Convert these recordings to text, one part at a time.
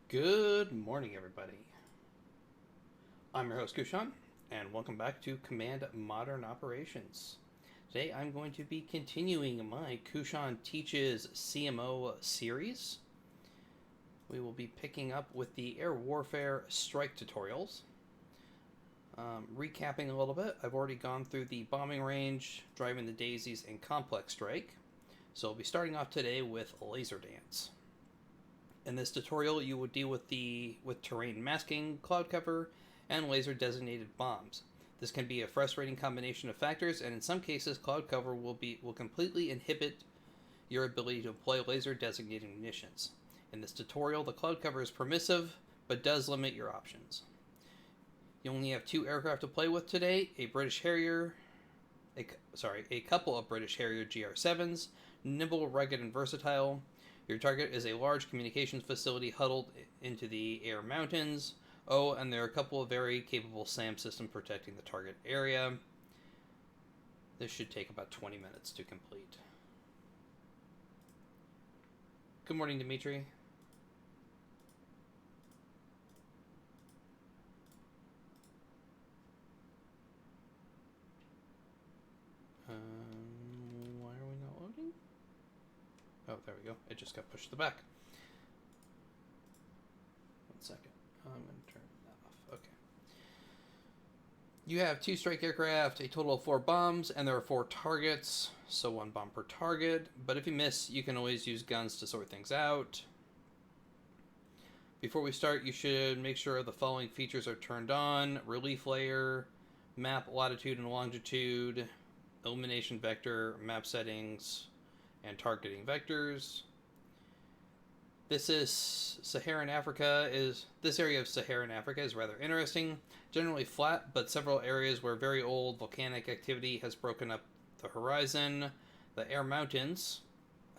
Good morning, everybody. I'm your host, Kushan, and welcome back to Command Modern Operations. Today I'm going to be continuing my Kushan Teaches CMO series. We will be picking up with the Air Warfare Strike tutorials. Recapping a little bit, I've already gone through the bombing range, driving the daisies, and complex strike. So I'll be starting off today with laser dance. In this tutorial, you will deal with terrain masking, cloud cover, and laser designated bombs. This can be a frustrating combination of factors, and in some cases, cloud cover will completely inhibit your ability to employ laser designated munitions. In this tutorial, the cloud cover is permissive, but does limit your options. You only have two aircraft to play with today: a couple of British Harrier GR7s, nimble, rugged, and versatile. Your target is a large communications facility huddled into the air mountains. Oh, and there are a couple of very capable SAM systems protecting the target area. This should take about 20 minutes to complete. Good morning, Dimitri. Why are we not loading? Oh, there we go. It just got pushed to the back. 1 second. I'm going to turn that off. Okay. You have 2 strike aircraft, a total of 4 bombs, and there are 4 targets, so 1 bomb per target. But if you miss, you can always use guns to sort things out. Before we start, you should make sure the following features are turned on: relief layer, map latitude and longitude, illumination vector, map settings, and targeting vectors. This area of Saharan Africa is rather interesting. Generally flat, but several areas where very old volcanic activity has broken up the horizon. The air mountains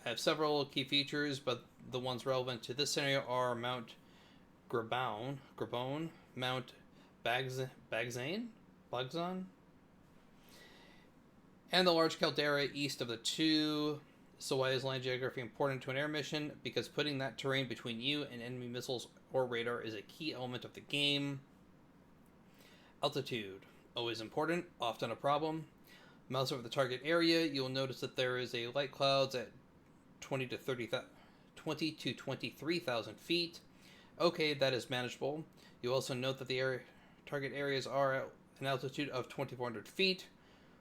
have several key features, but the ones relevant to this scenario are Mount Grabon, Mount Bagzan, and the large caldera east of the two. So why is land geography important to an air mission? Because putting that terrain between you and enemy missiles or radar is a key element of the game. Altitude, always important, often a problem. Mouse over the target area, you'll notice that there is a light clouds at 20 to 23,000 feet. Okay, that is manageable. You'll also note that the target areas are at an altitude of 2,400 feet.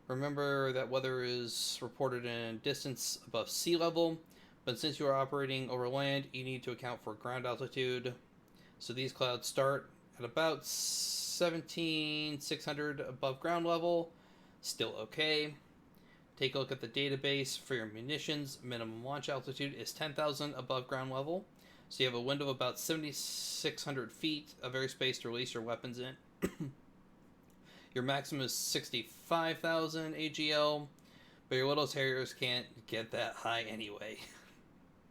Remember that weather is reported in distance above sea level, but since you are operating over land, you need to account for ground altitude. So these clouds start at about 17,600 above ground level. Still okay. Take a look at the database for your munitions. Minimum launch altitude is 10,000 above ground level. So you have a window of about 7,600 feet of airspace to release your weapons in. Your maximum is 65,000 AGL, but your little Harriers can't get that high anyway.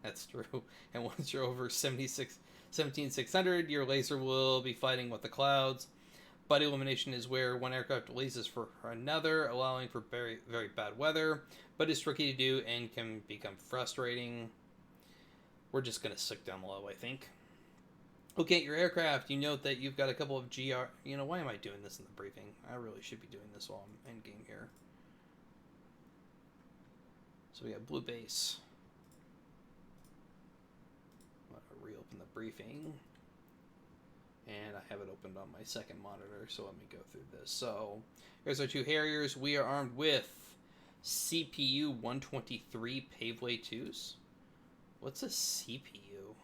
That's true. And once you're over 17,600, your laser will be fighting with the clouds. But illumination is where one aircraft releases for another, allowing for very, very bad weather, but it's tricky to do and can become frustrating. We're just going to stick down low, I think. Looking at your aircraft, you note that you've got a couple of GR... why am I doing this in the briefing? I really should be doing this while I'm in game here. So we have blue base. I'm going to reopen the briefing. And I have it opened on my second monitor, so let me go through this. So, here's our 2 Harriers. We are armed with CPU 123 Paveway 2s. What's a CPU?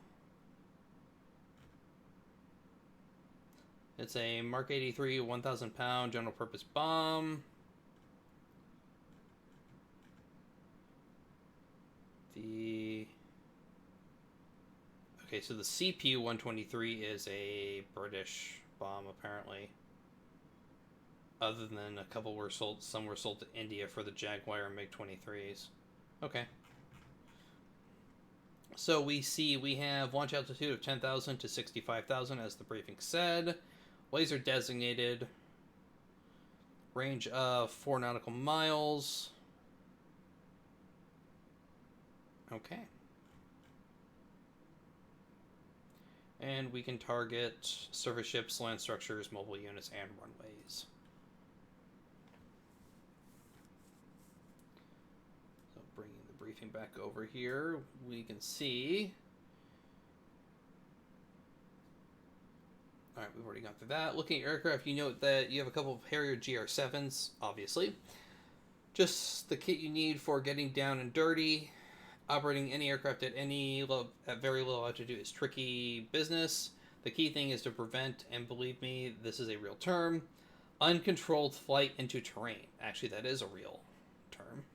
It's a Mark 83 1,000 pound general purpose bomb. Okay, so the CPU 123 is a British bomb, apparently. Other than a couple were sold, some were sold to India for the Jaguar and MiG-23s. Okay. So we have launch altitude of 10,000 to 65,000, as the briefing said. Laser designated. Range of 4 nautical miles. Okay. And we can target surface ships, land structures, mobile units, and runways. So bringing the briefing back over here, we can see... Alright, we've already gone through that. Looking at aircraft, you note that you have a couple of Harrier GR7s, obviously. Just the kit you need for getting down and dirty. Operating any aircraft at very low altitude is tricky business. The key thing is to prevent, and believe me, this is a real term, uncontrolled flight into terrain. Actually, that is a real term.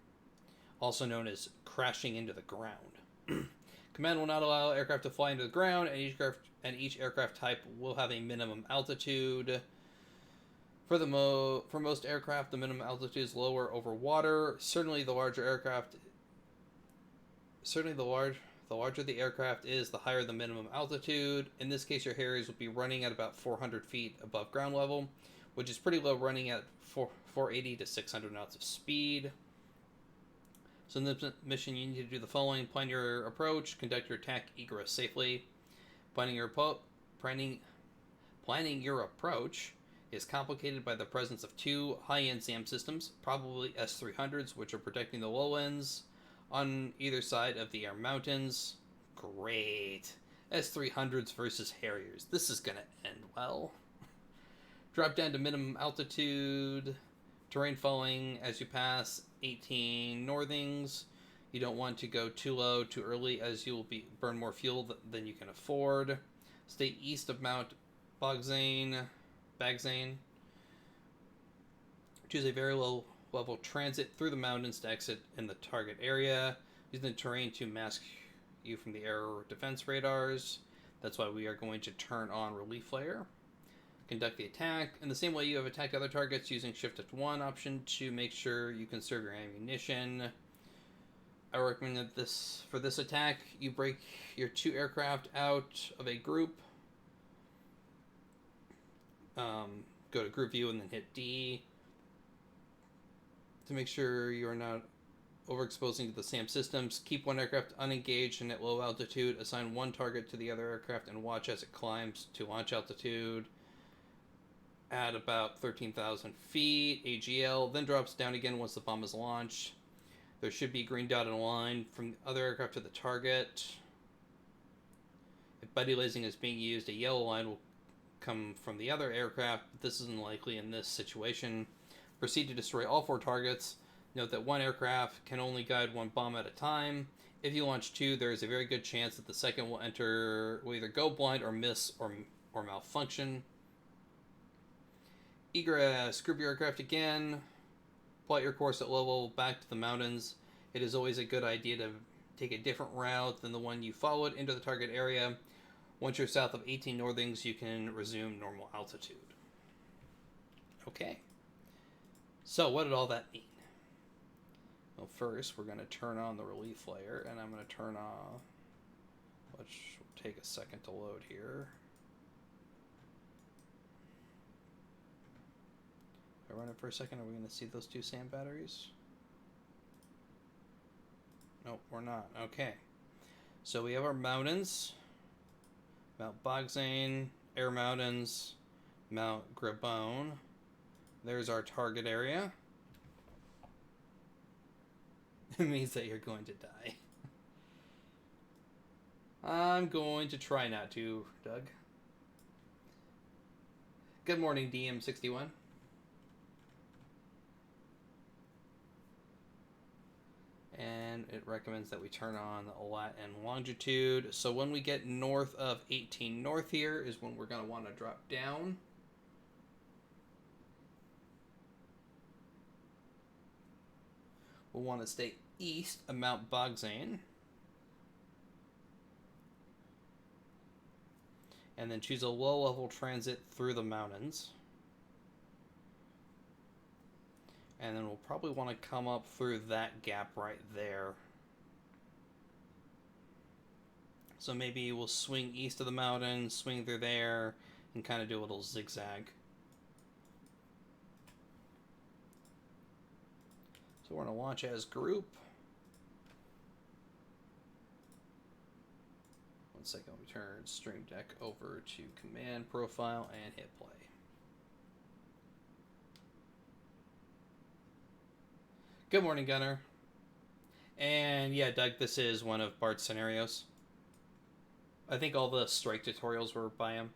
Also known as crashing into the ground. Command will not allow aircraft to fly into the ground, and each aircraft type will have a minimum altitude. For most aircraft, the minimum altitude is lower over water. Certainly, the larger the aircraft is, the higher the minimum altitude. In this case, your Harriers will be running at about 400 feet above ground level, which is pretty low, running at 480 to 600 knots of speed. So in this mission, you need to do the following. Plan your approach, conduct your attack egress safely. Planning your approach is complicated by the presence of two high-end SAM systems, probably S-300s, which are protecting the lowlands on either side of the air mountains. Great. S-300s versus Harriers. This is going to end well. Drop down to minimum altitude. Terrain falling as you pass 18 northings. You don't want to go too low too early, as you will burn more fuel than you can afford. Stay east of Mount Bagzane. Choose a very low level transit through the mountains to exit in the target area. Use the terrain to mask you from the air defense radars. That's why we are going to turn on relief flare. Conduct the attack in the same way you have attacked other targets, using Shift F1 option to make sure you conserve your ammunition. I recommend that for this attack, you break your two aircraft out of a group. Go to group view and then hit D to make sure you are not overexposing to the SAM systems. Keep one aircraft unengaged and at low altitude. Assign one target to the other aircraft and watch as it climbs to launch altitude at about 13,000 feet, AGL, then drops down again once the bomb is launched. There should be a green dotted line from the other aircraft to the target. If buddy lasing is being used, a yellow line will come from the other aircraft, but this isn't likely in this situation. Proceed to destroy all four targets. Note that one aircraft can only guide one bomb at a time. If you launch two, there is a very good chance that the second will either go blind or miss or malfunction. Egress. Group your aircraft again. Plot your course at low level back to the mountains. It is always a good idea to take a different route than the one you followed into the target area. Once you're south of 18 northings, you can resume normal altitude. Okay. So what did all that mean? Well, first we're going to turn on the relief flare, and I'm going to turn off, which will take a second to load here. If I run it for a second, are we going to see those two SAM batteries? Nope, we're not. Okay. So we have our mountains. Mount Bagzane, Air Mountains, Mount Grabone. There's our target area. It means that you're going to die. I'm going to try not to, Doug. Good morning, DM61. And it recommends that we turn on the lat and longitude. So when we get north of 18 north here is when we're going to want to drop down. We'll want to stay east of Mount Bagzane. And then choose a low-level transit through the mountains. And then we'll probably want to come up through that gap right there. So maybe we'll swing east of the mountain, swing through there, and kind of do a little zigzag. So we're going to launch as group. 1 second, we turn Stream Deck over to command profile and hit play. Good morning, Gunner. And yeah, Doug, this is one of Bart's scenarios. I think all the strike tutorials were by him.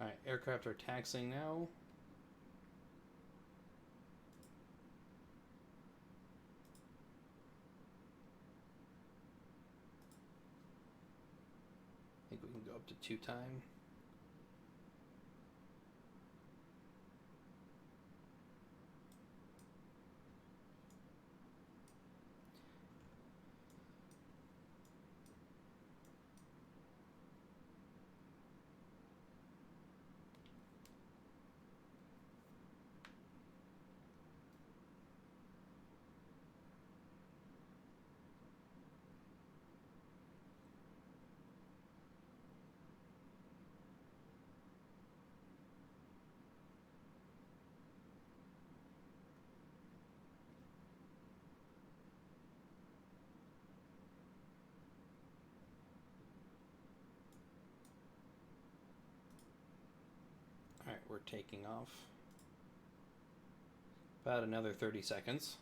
Alright, aircraft are taxiing now. I think we can go up to 2 time. Alright, we're taking off. About another 30 seconds.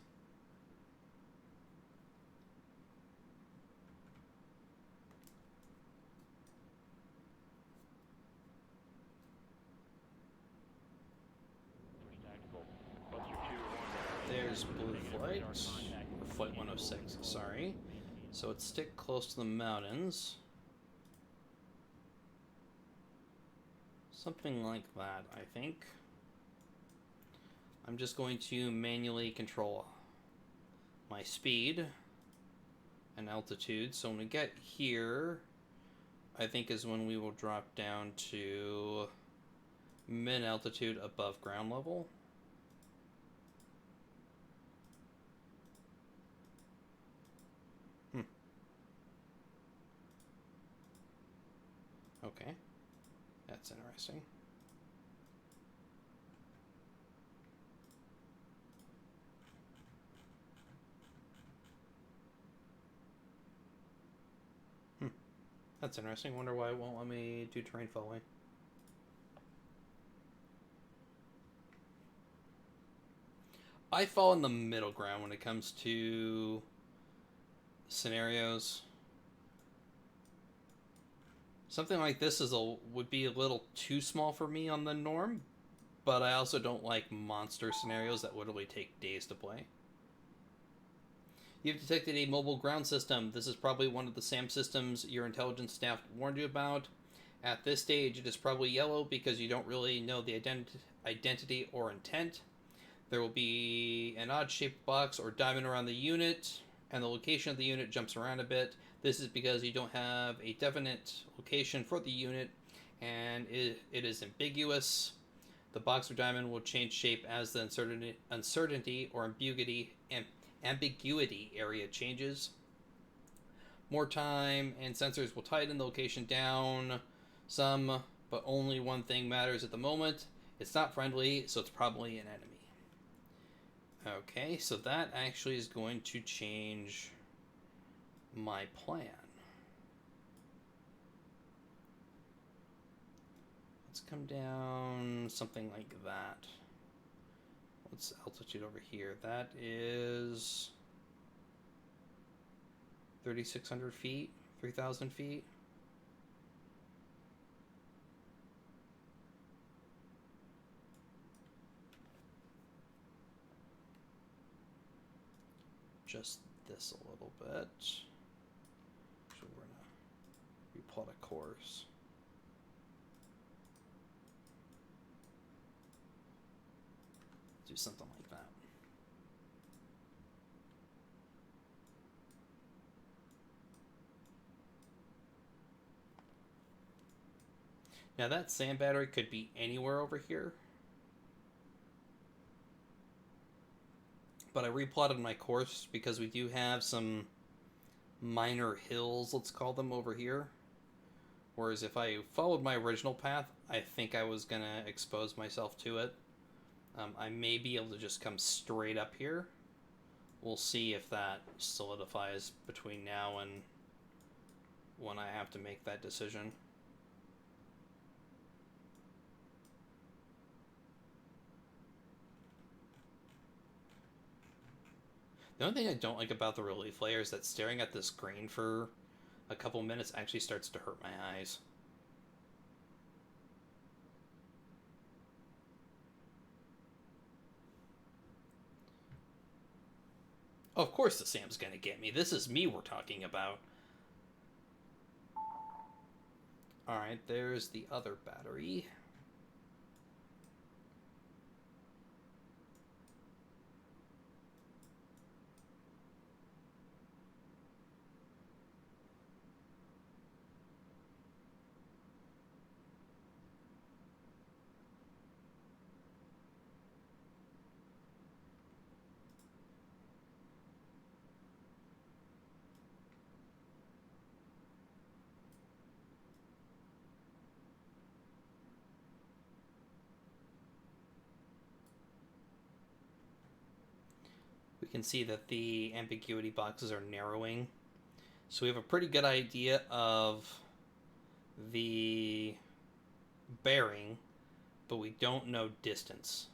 There's blue flight, or flight 106, sorry. So it's stick close to the mountains. Something like that, I think. I'm just going to manually control my speed and altitude. So when we get here, I think is when we will drop down to mid-altitude above ground level. Okay, that's interesting. That's interesting. Wonder why it won't let me do terrain following. I fall in the middle ground when it comes to scenarios. Something like this would be a little too small for me on the norm, but I also don't like monster scenarios that literally take days to play. You've detected a mobile ground system. This is probably one of the SAM systems your intelligence staff warned you about. At this stage, it is probably yellow because you don't really know the identity or intent. There will be an odd-shaped box or diamond around the unit, and the location of the unit jumps around a bit. This is because you don't have a definite location for the unit, and it is ambiguous. The box or diamond will change shape as the uncertainty or ambiguity area changes. More time and sensors will tighten the location down some, but only one thing matters at the moment. It's not friendly, so it's probably an enemy. Okay, so that actually is going to change my plan. Let's come down something like that. What's altitude over here? That is 3,600 feet, 3,000 feet. Just this a little bit. So we're gonna replot a course. Do something like that. Now that sand battery could be anywhere over here. but I replotted my course because we do have some minor hills, let's call them, over here. Whereas if I followed my original path, I think I was going to expose myself to it. I may be able to just come straight up here. We'll see if that solidifies between now and when I have to make that decision. The only thing I don't like about the relief layer is that staring at this screen for a couple minutes actually starts to hurt my eyes. Oh, of course the Sam's gonna get me. This is me we're talking about. Alright, there's the other battery. We can see that the ambiguity boxes are narrowing. So we have a pretty good idea of the bearing, but we don't know distance.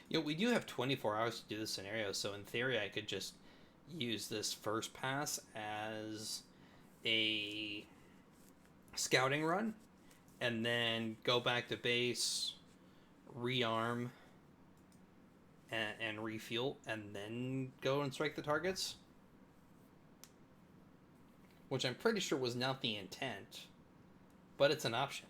You know, we do have 24 hours to do this scenario, so in theory I could just use this first pass as a scouting run, and then go back to base, rearm, and refuel, and then go and strike the targets. Which I'm pretty sure was not the intent, but it's an option.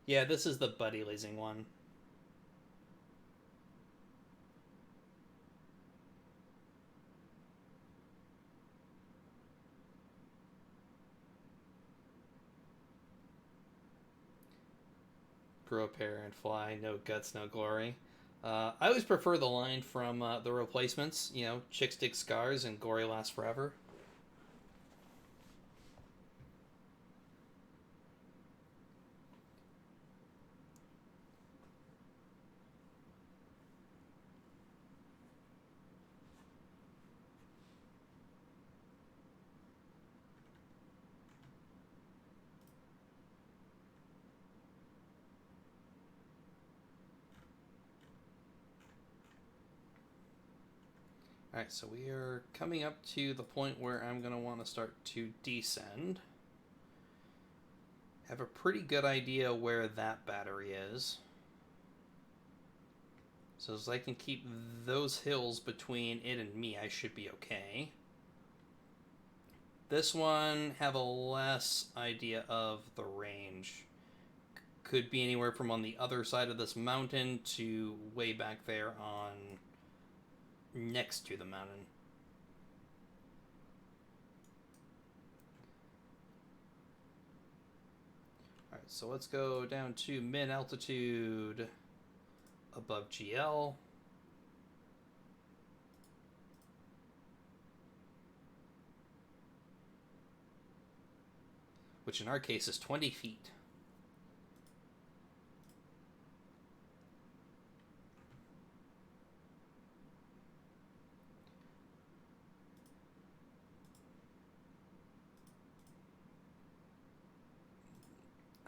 Yeah, this is the buddy leasing one. Grow a pair and fly, no guts, no glory. I always prefer the line from the replacements, you know, chicks dig scars and glory lasts forever. Alright, so we are coming up to the point where I'm going to want to start to descend. Have a pretty good idea where that battery is. So as I can keep those hills between it and me, I should be okay. This one, have a less idea of the range. Could be anywhere from on the other side of this mountain to way back there on next to the mountain. Alright, so let's go down to mid-altitude above GL. Which in our case is 20 feet.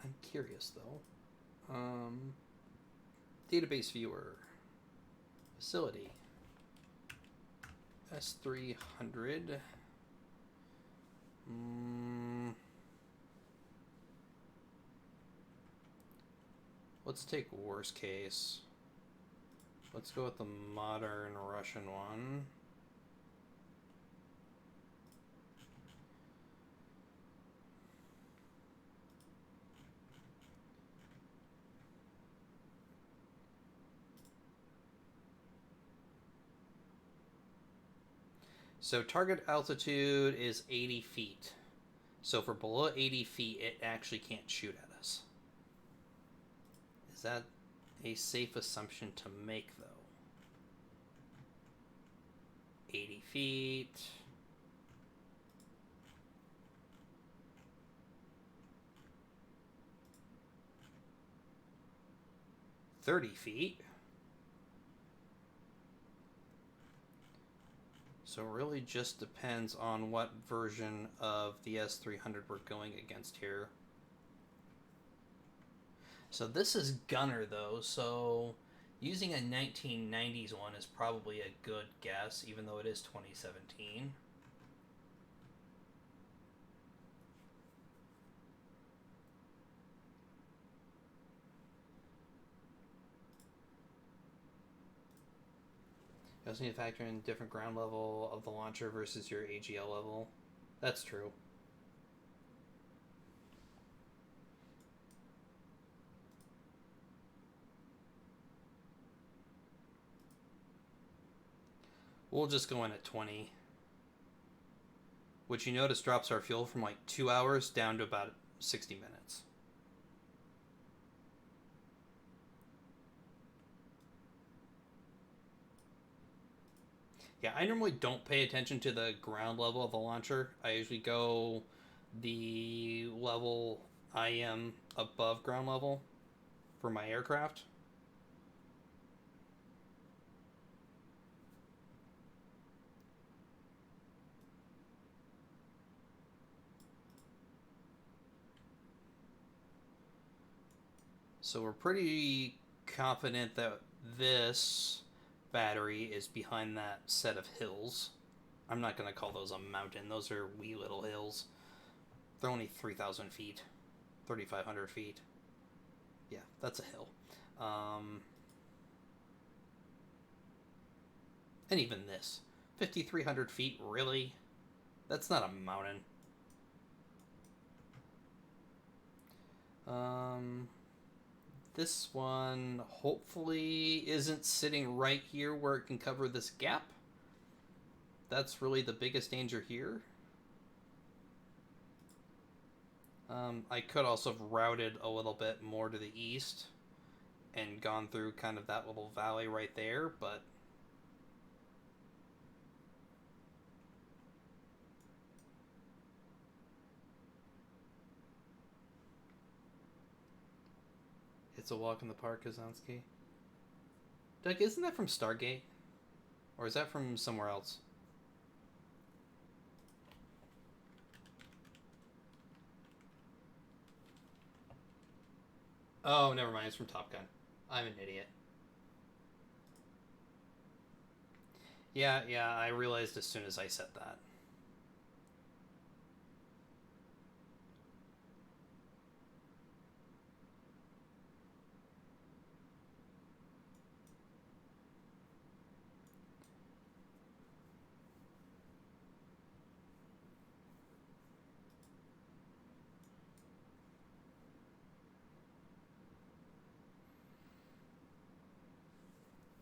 I'm curious though. Database viewer. Facility. S300. Let's take worst case. Let's go with the modern Russian one. So target altitude is 80 feet. So for below 80 feet, it actually can't shoot at us. Is that a safe assumption to make, though? 80 feet. $30. So it really just depends on what version of the S300 we're going against here. So this is Gunner, though, so using a 1990s one is probably a good guess, even though it is 2017. You also need to factor in different ground level of the launcher versus your AGL level. That's true. We'll just go in at 20. Which you notice drops our fuel from like 2 hours down to about 60 minutes. Yeah, I normally don't pay attention to the ground level of the launcher. I usually go the level I am above ground level for my aircraft. So we're pretty confident that this battery is behind that set of hills. I'm not going to call those a mountain. Those are wee little hills. They're only 3,000 feet, 3,500 feet. Yeah, that's a hill. And even this, 5,300 feet, really? That's not a mountain. This one hopefully isn't sitting right here where it can cover this gap. That's really the biggest danger here. I could also have routed a little bit more to the east and gone through kind of that little valley right there, but it's a walk in the park, Kazansky. Doug, isn't that from Stargate? Or is that from somewhere else? Oh, never mind. It's from Top Gun. I'm an idiot. Yeah, I realized as soon as I said that.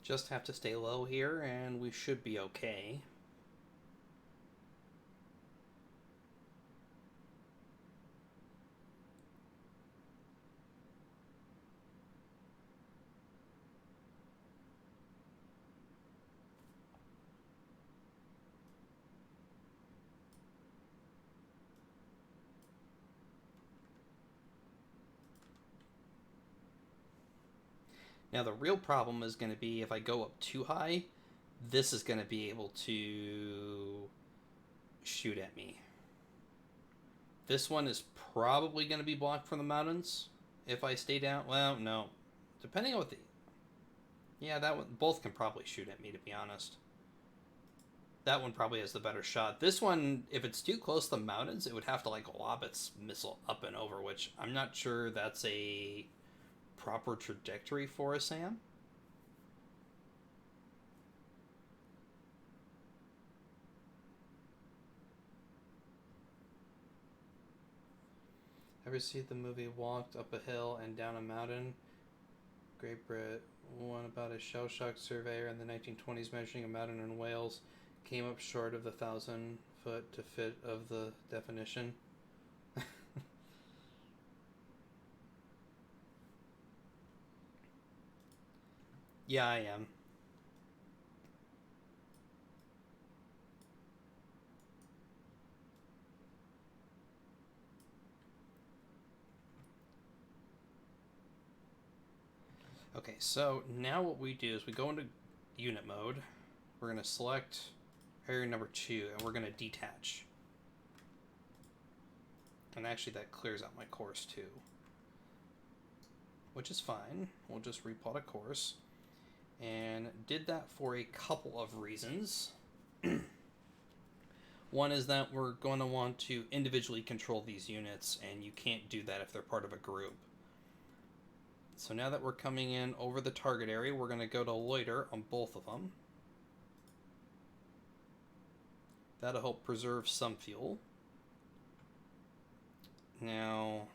Just have to stay low here, and we should be okay. Now the real problem is going to be if I go up too high, this is going to be able to shoot at me. This one is probably going to be blocked from the mountains if I stay down. Well, no. Depending on what the... Yeah, that one... Both can probably shoot at me, to be honest. That one probably has the better shot. This one, if it's too close to the mountains, it would have to, like, lob its missile up and over, which I'm not sure that's a proper trajectory for a SAM. Ever see the movie Walked Up a Hill and Down a Mountain? Great Brit. One about a shell-shocked surveyor in the 1920s measuring a mountain in Wales. Came up short of the 1,000-foot to fit of the definition. Yeah, I am. Okay, so now what we do is we go into unit mode. We're going to select area number 2, and we're going to detach. And actually that clears out my course too, which is fine. We'll just replot a course. And did that for a couple of reasons. One is that we're going to want to individually control these units, and you can't do that if they're part of a group. So now that we're coming in over the target area, we're going to go to loiter on both of them. That'll help preserve some fuel. Now,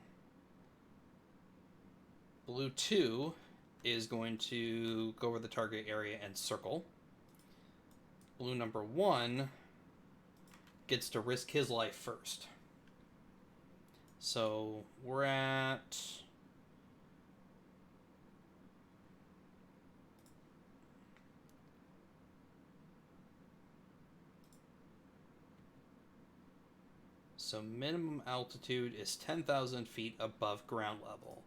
blue 2 is going to go over the target area and circle. Blue number 1 gets to risk his life first. So we're at... So minimum altitude is 10,000 feet above ground level.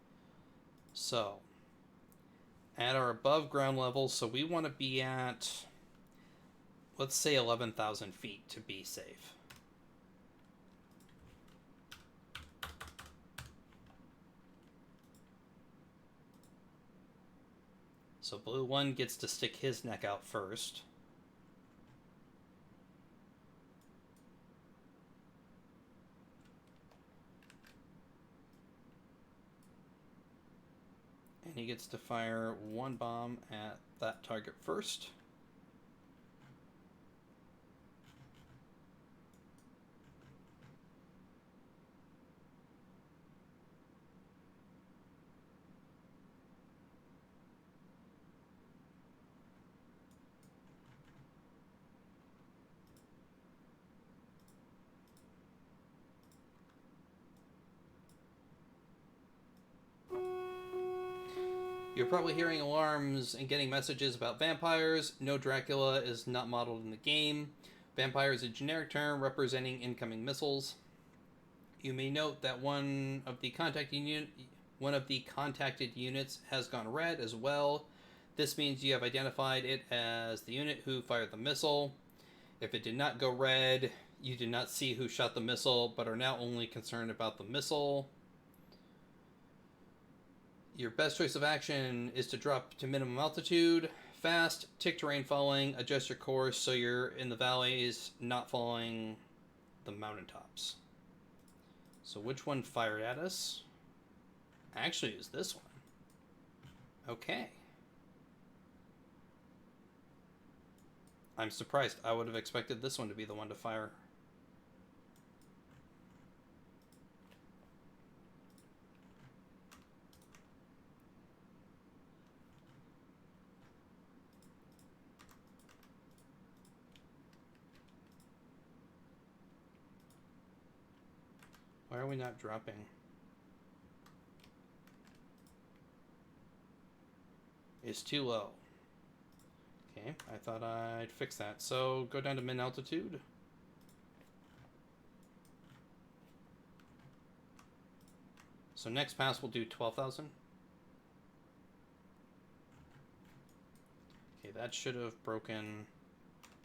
So at our above ground level, so we want to be at, let's say 11,000 feet to be safe. So blue 1 gets to stick his neck out first. And he gets to fire 1 bomb at that target first. You're probably hearing alarms and getting messages about vampires. No, Dracula is not modeled in the game. Vampire is a generic term representing incoming missiles. You may note that one of the contacted units has gone red as well. This means you have identified it as the unit who fired the missile. If it did not go red, you did not see who shot the missile, but are now only concerned about the missile. Your best choice of action is to drop to minimum altitude, fast, tick terrain falling, adjust your course so you're in the valleys, not following the mountaintops. So which one fired at us? Actually, it was this one. Okay. I'm surprised. I would have expected this one to be the one to fire. Why are we not dropping? It's too low. Okay, I thought I'd fix that. So go down to min altitude. So next pass we'll do 12,000. Okay, that should have broken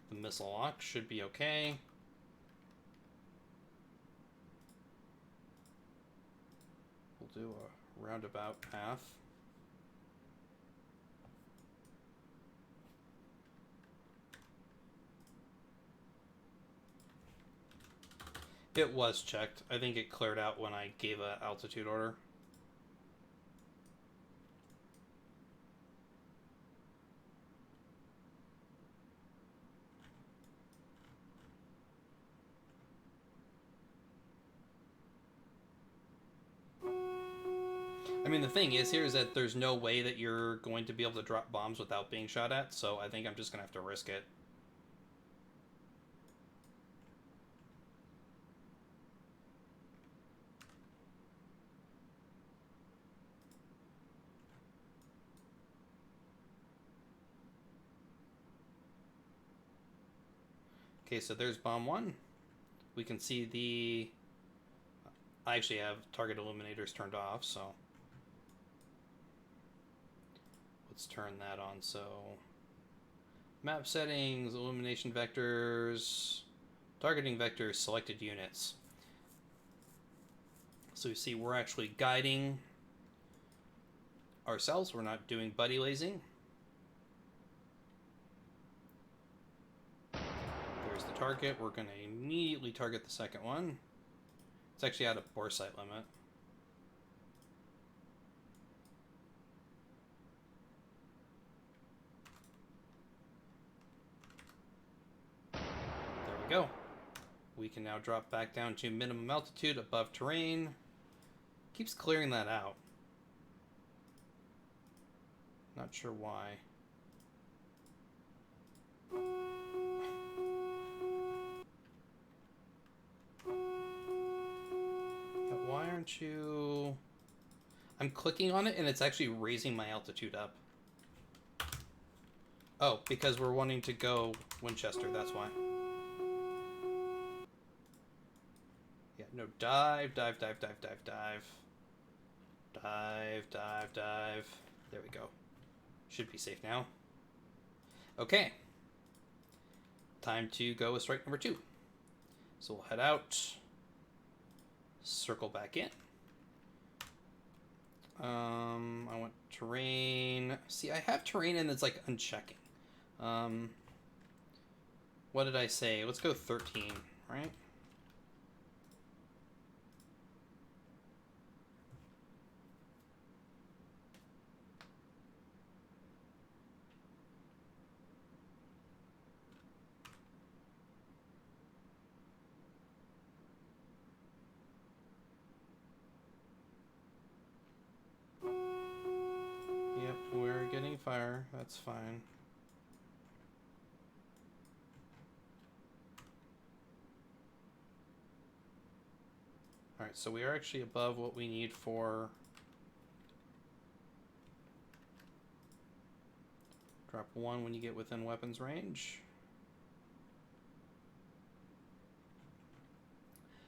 the missile lock. Should be okay. We'll do a roundabout path. It was checked. I think it cleared out when I gave an altitude order. I mean, the thing is here is that there's no way that you're going to be able to drop bombs without being shot at, so I think I'm just going to have to risk it. Okay, so there's bomb one. We can see the... I actually have target illuminators turned off, so... Let's turn that on, so... Map settings, illumination vectors, targeting vectors, selected units. So you see we're actually guiding ourselves. We're not doing buddy lasing. There's the target. We're going to immediately target the second one. It's actually out of bore sight limit. There we go. We can now drop back down to minimum altitude above terrain. Keeps clearing that out. Not sure why. Why aren't you... I'm clicking on it and it's actually raising my altitude up. Oh, because we're wanting to go Winchester, that's why. Yeah, no, dive, dive, dive, dive, dive, dive. Dive, dive, dive. There we go. Should be safe now. Okay. Time to go with strike number 2. So we'll head out. Circle back in. I want terrain. See, I have terrain and it's like unchecking. What did I say? Let's go 13, right? Yep, we're getting fire. That's fine. Alright, so we are actually above what we need for... Drop 1 when you get within weapons range.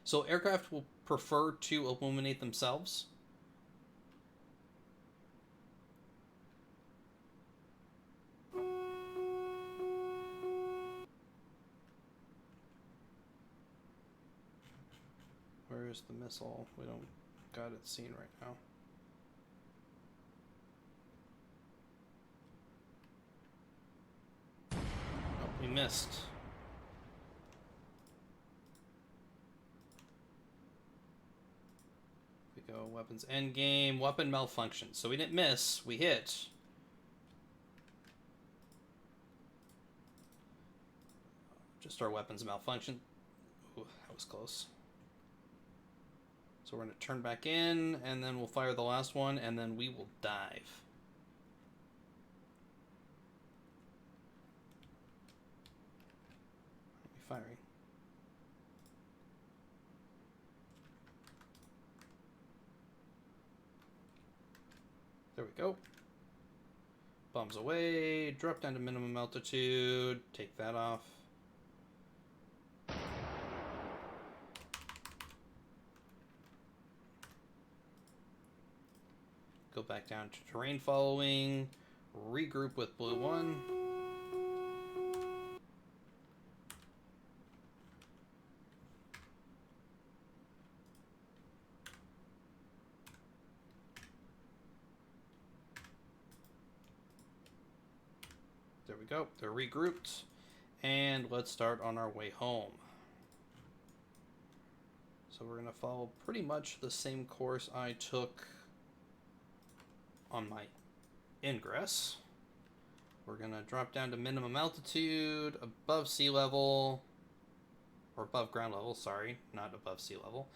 So aircraft will prefer to illuminate themselves. Where is the missile? We don't got it seen right now. Oh, we missed. We go weapons endgame, weapon malfunction. So we didn't miss, we hit. Just our weapons malfunction. Ooh, that was close. So we're going to turn back in, and then we'll fire the last one, and then we will dive. Firing. There we go. Bombs away, drop down to minimum altitude, take that off. Go back down to terrain following, regroup with blue 1. There we go, they're regrouped. And let's start on our way home. So we're going to follow pretty much the same course I took on my ingress. We're going to drop down to minimum altitude, above sea level, or above ground level, sorry, not above sea level,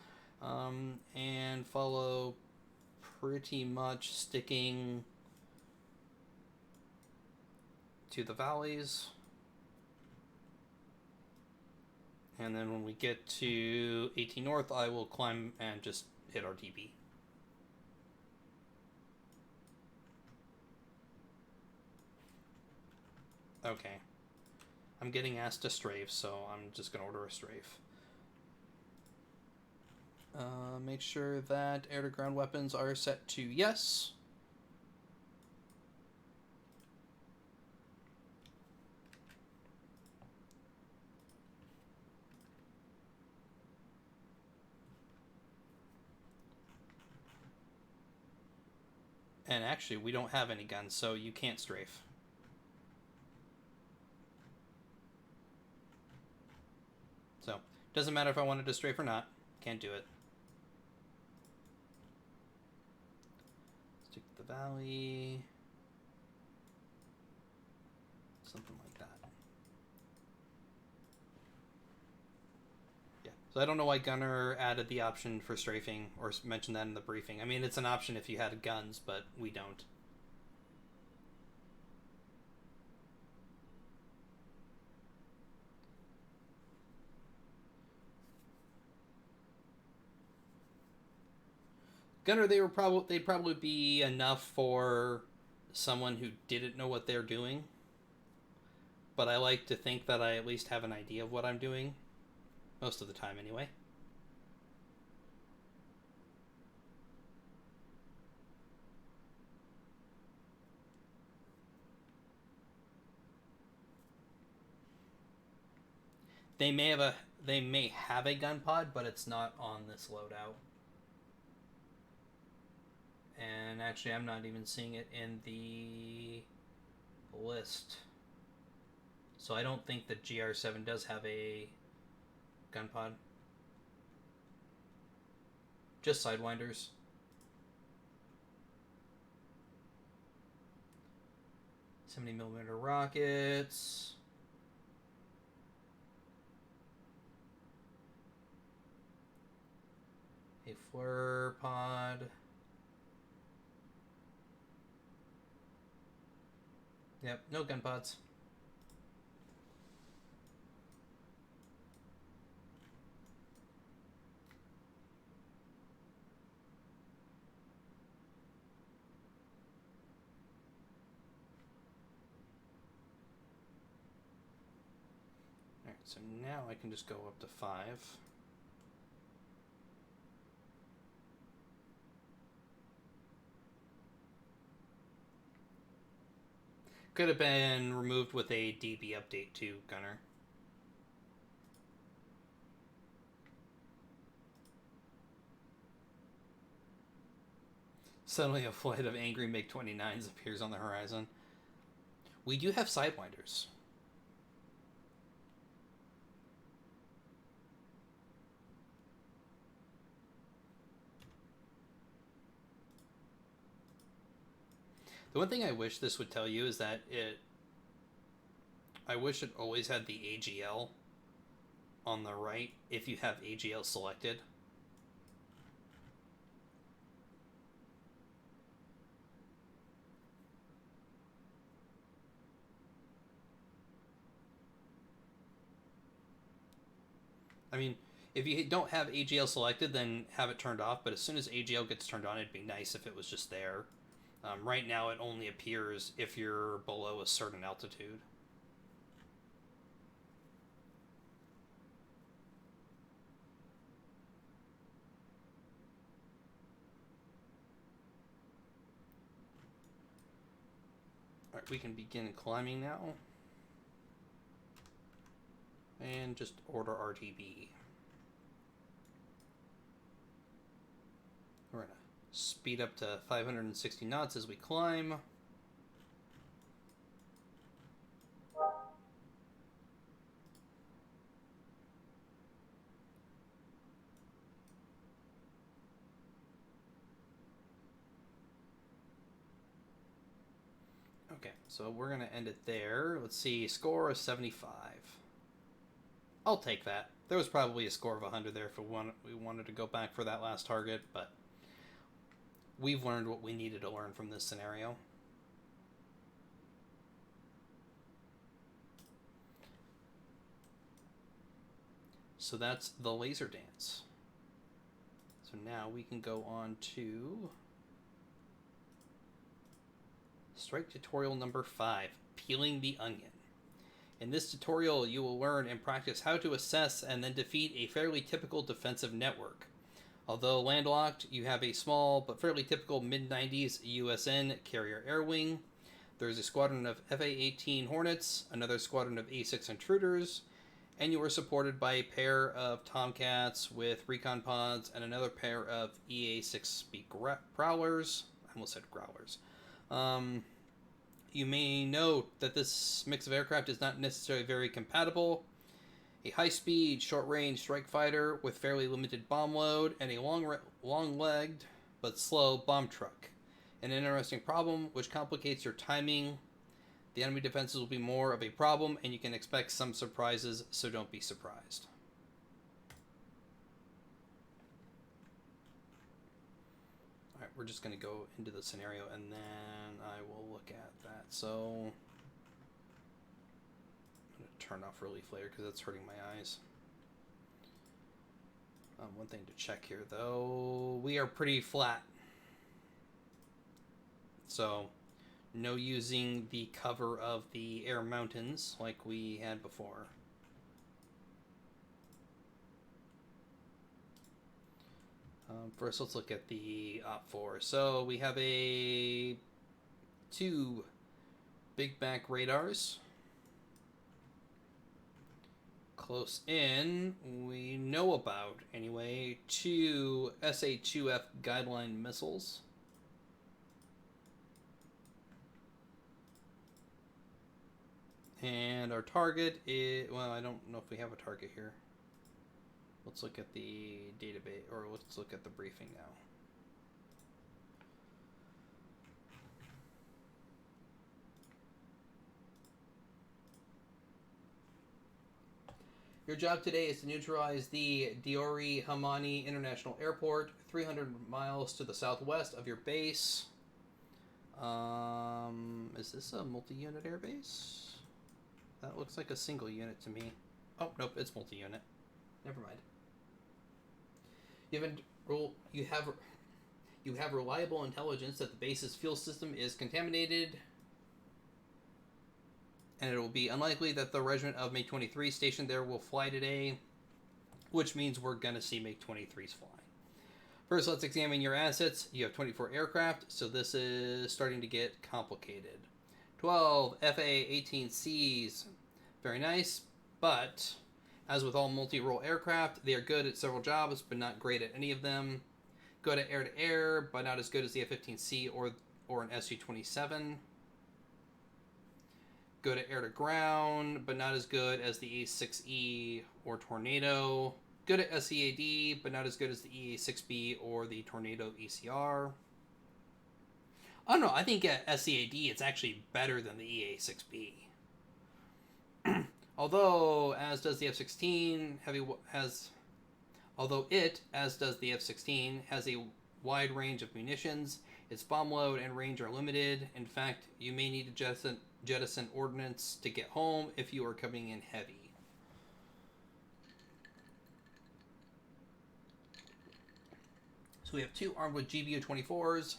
and follow pretty much sticking to the valleys. And then when we get to 18 north, I will climb and just hit our TP. Okay. I'm getting asked to strafe, so I'm just going to order a strafe. Make sure that air-to-ground weapons are set to yes. And actually, we don't have any guns, so you can't strafe. So, doesn't matter if I wanted to strafe or not. Can't do it. Stick to the valley. Something like that. Yeah. So I don't know why Gunner added the option for strafing or mentioned that in the briefing. I mean, it's an option if you had guns, but we don't. Gunner, they'd probably be enough for someone who didn't know what they're doing. But I like to think that I at least have an idea of what I'm doing. Most of the time, anyway. They may have a gun pod, but it's not on this loadout. And actually, I'm not even seeing it in the list. So I don't think that GR7 does have a gun pod. Just Sidewinders. .70mm rockets. A flare pod. Yep, no gun pods. Alright, so now I can just go up to 5. Could have been removed with a DB update too, Gunner. Suddenly a flight of angry MiG-29s appears on the horizon. We do have Sidewinders. The one thing I wish this would tell you is that I wish it always had the AGL on the right if you have AGL selected. I mean, if you don't have AGL selected, then have it turned off, but as soon as AGL gets turned on, it'd be nice if it was just there. Right now, it only appears if you're below a certain altitude. Alright, we can begin climbing now. And just order RTB. We're going to speed up to 560 knots as we climb. Okay, so we're going to end it there. Let's see, score of 75. I'll take that. There was probably a score of 100 there if we wanted to go back for that last target, but we've learned what we needed to learn from this scenario. So that's the laser dance. So now we can go on to strike tutorial number 5, peeling the onion. In this tutorial, you will learn and practice how to assess and then defeat a fairly typical defensive network. Although landlocked, you have a small but fairly typical mid-90s USN carrier air wing. There is a squadron of FA-18 Hornets, another squadron of A-6 Intruders, and you are supported by a pair of Tomcats with recon pods and another pair of EA-6B Prowlers. I almost said Growlers. You may note that this mix of aircraft is not necessarily very compatible. A high-speed, short-range strike fighter with fairly limited bomb load, and a long-legged but slow bomb truck. An interesting problem which complicates your timing. The enemy defenses will be more of a problem, and you can expect some surprises, so don't be surprised. Alright, we're just going to go into the scenario, and then I will look at that. So, I'm going to turn off relief layer because that's hurting my eyes. One thing to check here, though, we are pretty flat. So, no using the cover of the air mountains like we had before. First, let's look at the ep.4. So, we have two big back radars. Close in, we know about, anyway, two SA-2F guideline missiles. And our target is, well, I don't know if we have a target here. Let's look at the database, or let's look at the briefing now. Your job today is to neutralize the Diori Hamani International Airport, 300 miles to the southwest of your base. Is this a multi-unit airbase? That looks like a single unit to me. Oh, nope, it's multi-unit. Never mind. You have reliable intelligence that the base's fuel system is contaminated, and it will be unlikely that the regiment of MiG-23 stationed there will fly today, which means we're going to see MiG-23s fly. First, let's examine your assets. You have 24 aircraft, so this is starting to get complicated. 12 FA-18Cs. Very nice, but as with all multi-role aircraft, they are good at several jobs, but not great at any of them. Good at air-to-air, but not as good as the F-15C or an Su-27. Good at air-to-ground, but not as good as the A-6E or Tornado. Good at SEAD, but not as good as the EA-6B or the Tornado ECR. Oh no, I think at SEAD it's actually better than the EA-6B. Although, as does the F-16, although it, as does the F-16, has a wide range of munitions, its bomb load and range are limited. In fact, you may need to jettison ordnance to get home if you are coming in heavy. So we have two armed with GBU-24s,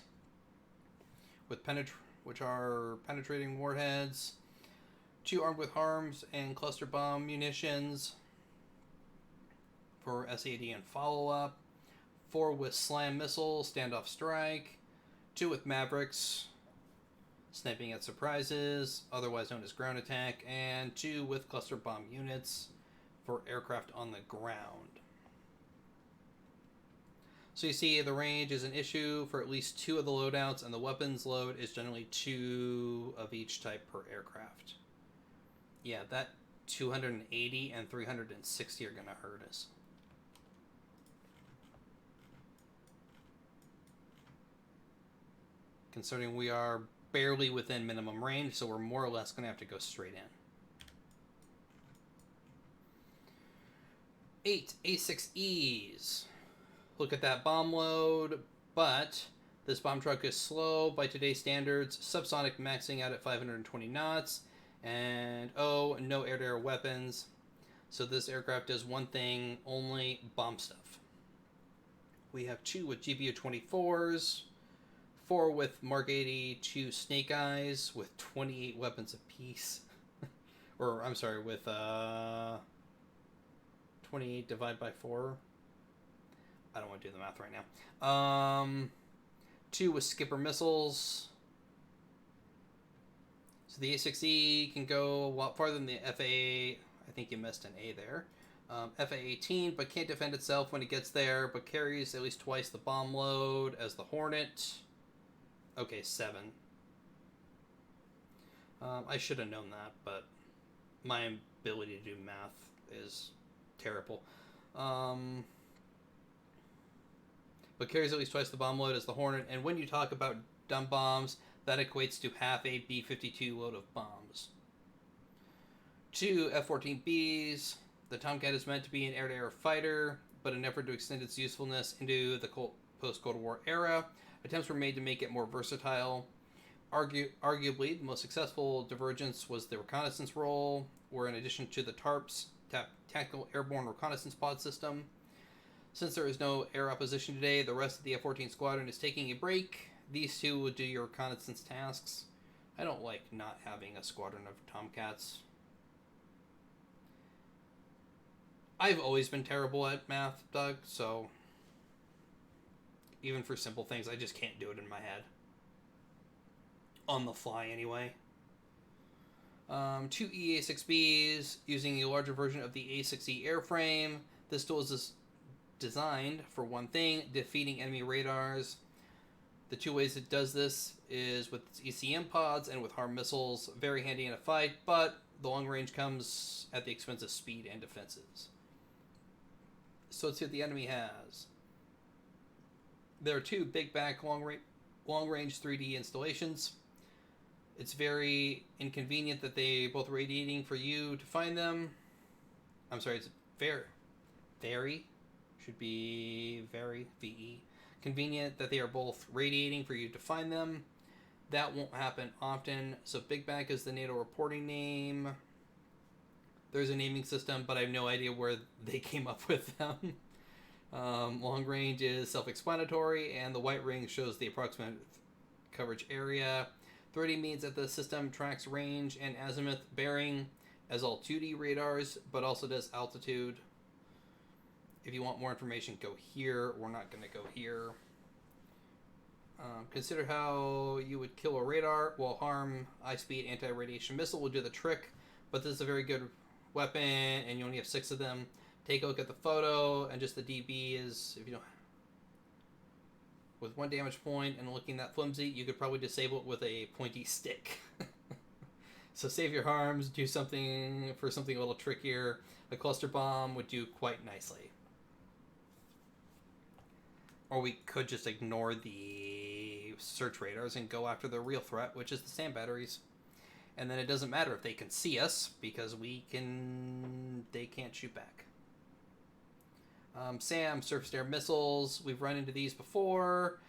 which are penetrating warheads. Two armed with HARMs and cluster bomb munitions for SAD and follow-up. 4 with SLAM missiles, standoff strike. 2 with Mavericks, sniping at surprises, otherwise known as ground attack. And 2 with cluster bomb units for aircraft on the ground. So you see the range is an issue for at least 2 of the loadouts, and the weapons load is generally 2 of each type per aircraft. Yeah, that 280 and 360 are going to hurt us. Considering we are barely within minimum range, so we're more or less going to have to go straight in. 8 A6Es. Look at that bomb load, but This bomb truck is slow by today's standards, subsonic maxing out at 520 knots, and no air-to-air weapons. So this aircraft does one thing only: bomb stuff. We have 2 with GPU 24s, 4 with Mark 82 Snake Eyes with 28 weapons apiece. Or, I'm sorry, with 28 divided by 4. I don't want to do the math right now. 2 with Skipper missiles. So the A6E can go a lot farther than the FA. I think you missed an A there. FA-18, but can't defend itself when it gets there, but carries at least twice the bomb load as the Hornet. Okay, 7. I should have known that, but my ability to do math is terrible. But carries at least twice the bomb load as the Hornet, and when you talk about dumb bombs, that equates to half a B-52 load of bombs. 2 F-14Bs. The Tomcat is meant to be an air-to-air fighter, but in an effort to extend its usefulness into the post-Cold War era, attempts were made to make it more versatile. Arguably, the most successful divergence was the reconnaissance role, where in addition to the TARPS, Tactical Airborne Reconnaissance Pod System, since there is no air opposition today, the rest of the F-14 squadron is taking a break. These 2 will do your reconnaissance tasks. I don't like not having a squadron of Tomcats. I've always been terrible at math, Doug, so even for simple things, I just can't do it in my head. On the fly, anyway. 2 EA-6Bs using a larger version of the A6E airframe. This tool is designed for one thing: defeating enemy radars. The 2 ways it does this is with its ECM pods and with HARM missiles. Very handy in a fight, but the long range comes at the expense of speed and defenses. So let's see what the enemy has. There are 2 big back long range 3D installations. It's very inconvenient that they both radiating for you to find them. I'm sorry, it's very should be very VE. Convenient that they are both radiating for you to find them. That won't happen often. So Big Back is the NATO reporting name. There's a naming system, but I have no idea where they came up with them. Long range is self-explanatory, and the white ring shows the approximate coverage area. 30 means that the system tracks range and azimuth bearing as all 2D radars, but also does altitude. If you want more information, go here. We're not going to go here. Consider how you would kill a radar. Well, HARM high-speed anti-radiation missile will do the trick, but this is a very good weapon, and you only have 6 of them. Take a look at the photo, and just the DB is, if you don't, with 1 damage point and looking that flimsy, you could probably disable it with a pointy stick. So save your harms, do something a little trickier. A cluster bomb would do quite nicely. Or we could just ignore the search radars and go after the real threat, which is the SAM batteries. And then it doesn't matter if they can see us, because they can't shoot back. SAM, surface-to-air missiles, we've run into these before,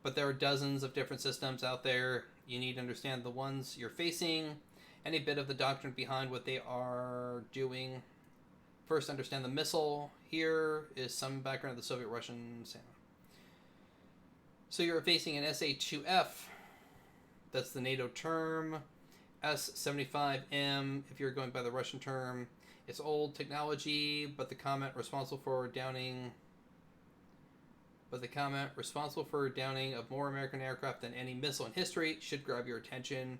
but there are dozens of different systems out there. You need to understand the ones you're facing, and a bit of the doctrine behind what they are doing. First, understand the missile. Here is some background of the Soviet-Russian SAM. So you're facing an SA-2F. That's the NATO term. S-75M, if you're going by the Russian term. It's old technology, but the comment responsible for downing of more American aircraft than any missile in history should grab your attention.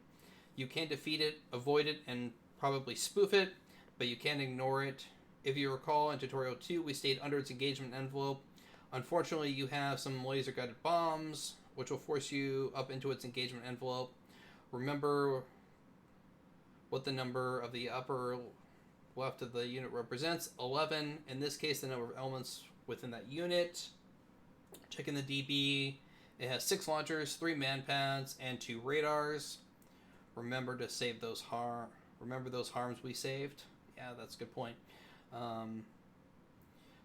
You can defeat it, avoid it, and probably spoof it, but you can't ignore it. If you recall, in Tutorial 2, we stayed under its engagement envelope. Unfortunately, you have some laser-guided bombs, which will force you up into its engagement envelope. Remember what the number of the upper left of the unit represents. 11. In this case, the number of elements within that unit. Checking the DB. It has 6 launchers, 3 man pads, and 2 radars. Remember to save those Remember those harms we saved? Yeah, that's a good point.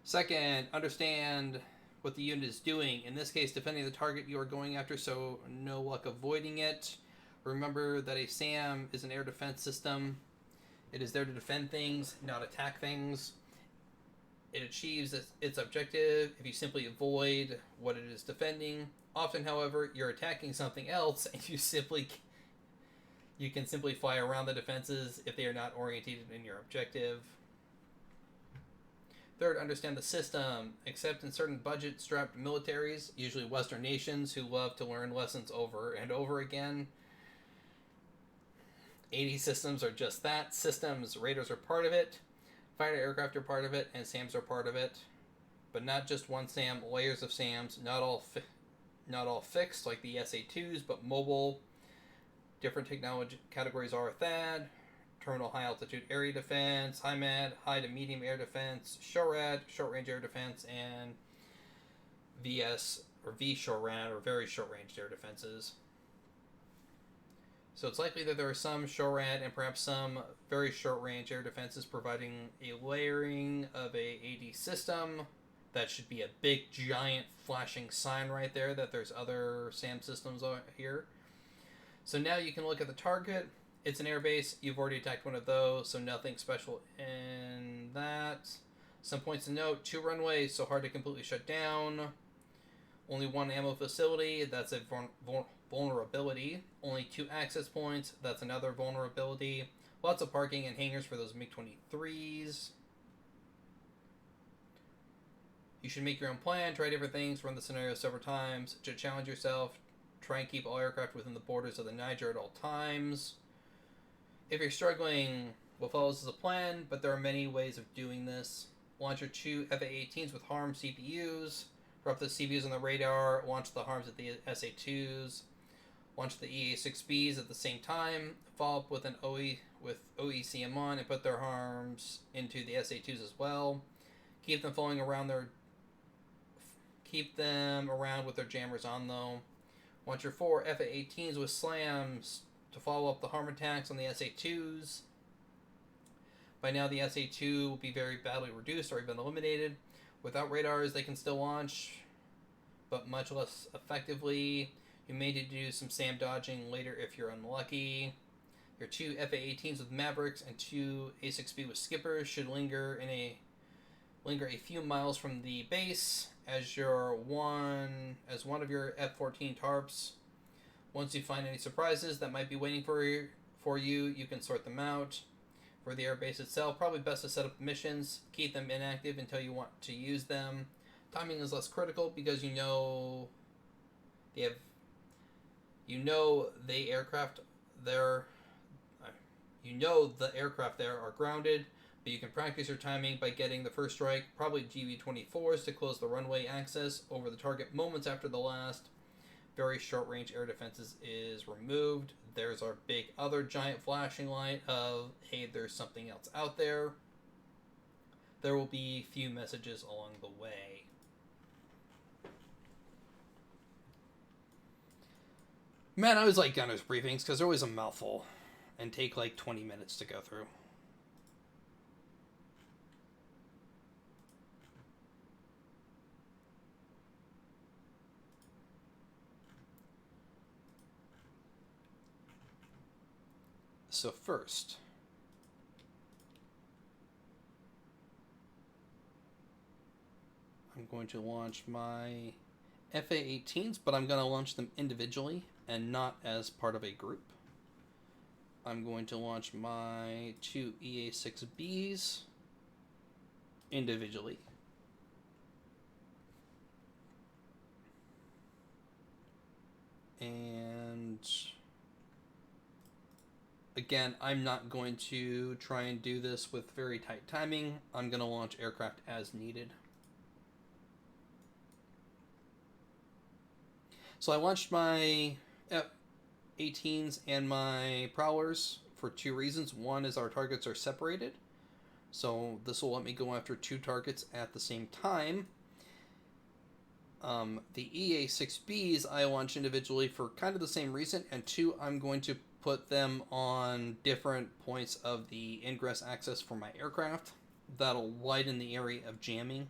Second, understand what the unit is doing. In this case, defending the target you are going after, so no luck avoiding it. Remember that a SAM is an air defense system. It is there to defend things, not attack things. It achieves its objective if you simply avoid what it is defending. Often, however, you're attacking something else, and you can simply fly around the defenses if they are not orientated in your objective. Third, understand the system. Except in certain budget-strapped militaries, usually Western nations, who love to learn lessons over and over again. 80 systems are just that. Systems, radars are part of it. Fighter aircraft are part of it, and SAMs are part of it. But not just one SAM, layers of SAMs, not all fixed like the SA-2s, but mobile. Different technology categories are THAAD, Terminal High Altitude Area Defense, HIMAD, High to Medium Air Defense, SHORAD, Short Range Air Defense, and VS or VSHORAD, or Very Short Range Air Defenses. So it's likely that there are some SHORAD and perhaps some very short range air defenses providing a layering of a AD system. That should be a big, giant, flashing sign right there that there's other SAM systems here. So now you can look at the target. It's an airbase. You've already attacked one of those, so nothing special in that. Some points to note: 2 runways, so hard to completely shut down. Only 1 ammo facility, that's a vulnerability. Only 2 access points, that's another vulnerability. Lots of parking and hangars for those MiG-23s. You should make your own plan, try different things, run the scenario several times, to challenge yourself. Try and keep all aircraft within the borders of the Niger at all times. If you're struggling, what follows is a plan, but there are many ways of doing this. Launch your 2 FA-18s with HARM CPUs. Drop the CPUs on the radar, launch the HARMs at the SA-2s. Launch the EA-6Bs at the same time. Follow up with an OECM on and put their HARMs into the SA-2s as well. Keep them around with their jammers on though. Launch your 4 FA-18s with slams to follow up the HARM attacks on the SA-2s. By now the SA-2 will be very badly reduced or even eliminated. Without radars, they can still launch, but much less effectively. You may need to do some SAM dodging later if you're unlucky. Your 2 FA-18s with Mavericks and 2 A-6B with Skippers should linger a few miles from the base as one of your F-14 tarps. Once you find any surprises that might be waiting for you, you can sort them out. For the airbase itself, probably best to set up missions, keep them inactive until you want to use them. Timing is less critical because the aircraft there are grounded, but you can practice your timing by getting the first strike, probably GV-24s, to close the runway access over the target moments after the last very short range air defenses is removed. There's our big other giant flashing light of, hey, there's something else out there. There will be few messages along the way. Man, I always like gunner's briefings because they're always a mouthful and take like 20 minutes to go through. So first, I'm going to launch my FA-18s, but I'm going to launch them individually and not as part of a group. I'm going to launch my 2 EA-6Bs individually. And again, I'm not going to try and do this with very tight timing. I'm going to launch aircraft as needed. So I launched my F-18s and my Prowlers for 2 reasons. One is our targets are separated, so this will let me go after 2 targets at the same time. The EA-6Bs I launch individually for kind of the same reason, and 2, I'm going to put them on different points of the ingress access for my aircraft. That'll widen the area of jamming.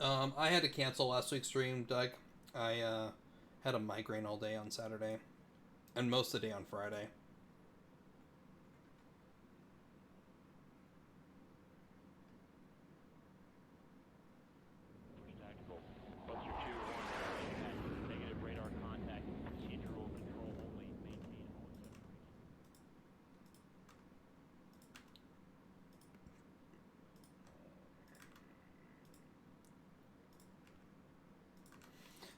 I had to cancel last week's stream, Doug. I had a migraine all day on Saturday, and most of the day on Friday.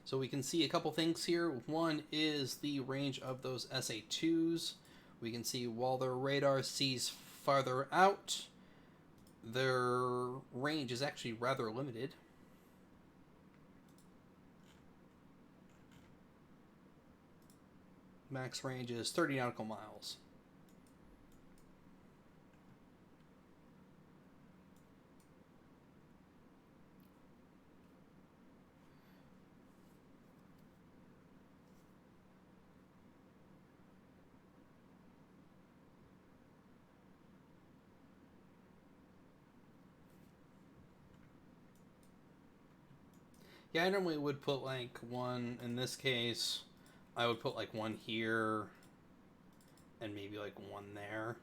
So we can see a couple things here. One is the range of those SA2s. We can see while their radar sees farther out, their range is actually rather limited. Max range is 30 nautical miles. Yeah, I normally would put like one, in this case, I would put like one here and maybe like one there.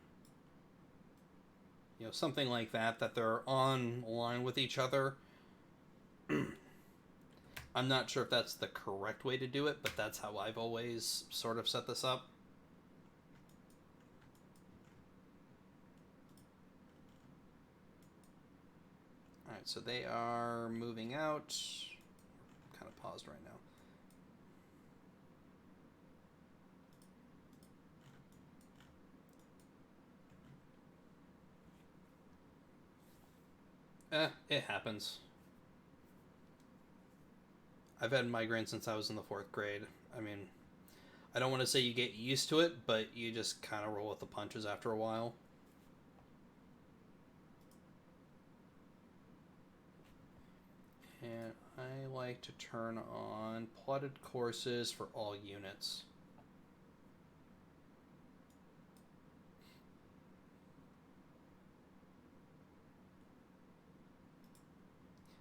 You know, something like that, that they're on line with each other. I'm not sure if that's the correct way to do it, but that's how I've always sort of set this up. Alright, so they are moving out. Kind of paused right now. It happens. I've had migraine since I was in the 4th grade. I mean, I don't want to say you get used to it, but you just kind of roll with the punches after a while. And I like to turn on plotted courses for all units.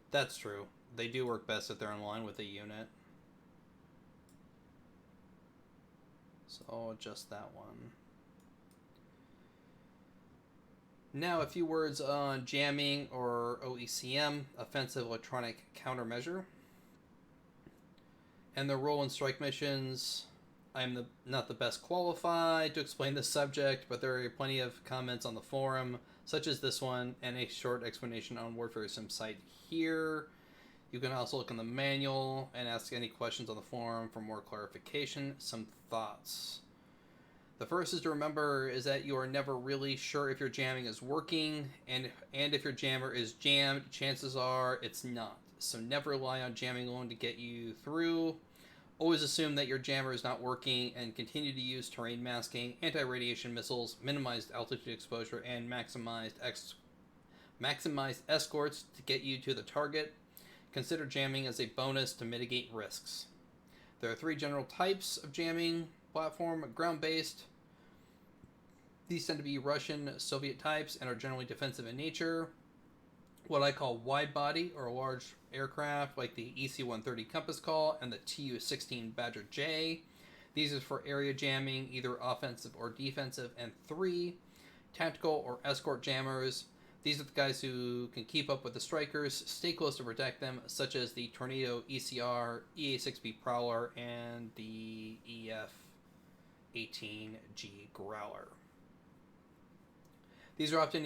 That's true. They do work best if they're in line with a unit. So I'll adjust that one. Now, a few words on jamming, or OECM, Offensive Electronic Countermeasure. And their role in strike missions. I'm not the best qualified to explain this subject, but there are plenty of comments on the forum, such as this one, and a short explanation on Warfare Sim site here. You can also look in the manual and ask any questions on the forum for more clarification. Some thoughts. The first is to remember is that you are never really sure if your jamming is working, and if your jammer is jammed, chances are it's not. So never rely on jamming alone to get you through. Always assume that your jammer is not working and continue to use terrain masking, anti-radiation missiles, minimized altitude exposure, and maximized escorts to get you to the target. Consider jamming as a bonus to mitigate risks. There are 3 general types of jamming platform: ground-based. These tend to be Russian, Soviet types and are generally defensive in nature. What I call wide-body or large aircraft, like the EC-130 Compass Call and the Tu-16 Badger J. These are for area jamming, either offensive or defensive. And 3, tactical or escort jammers. These are the guys who can keep up with the strikers, stay close to protect them, such as the Tornado ECR, EA-6B Prowler, and the EF-18G Growler. These are often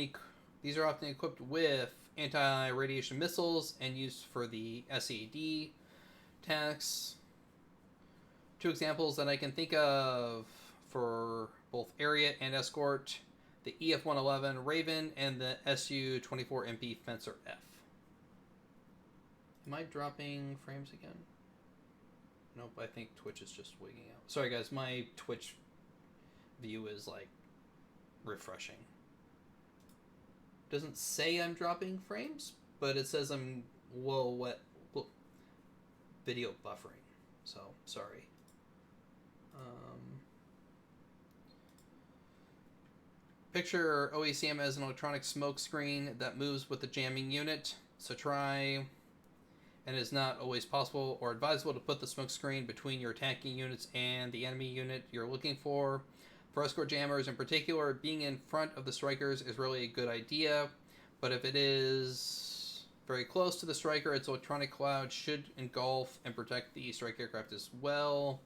equipped with anti-radiation missiles and used for the SAD tasks. 2 examples that I can think of for both area and escort: the EF-111 Raven and the Su-24MP Fencer F. Am I dropping frames again? Nope, I think Twitch is just wigging out. Sorry guys, my Twitch view is like refreshing. Doesn't say I'm dropping frames, but it says I'm video buffering. So sorry. Picture OECM as an electronic smoke screen that moves with the jamming unit. So try and it is not always possible or advisable to put the smoke screen between your attacking units and the enemy unit you're looking for. For escort jammers in particular, being in front of the strikers is really a good idea, but if it is very close to the striker, its electronic cloud should engulf and protect the strike aircraft as well.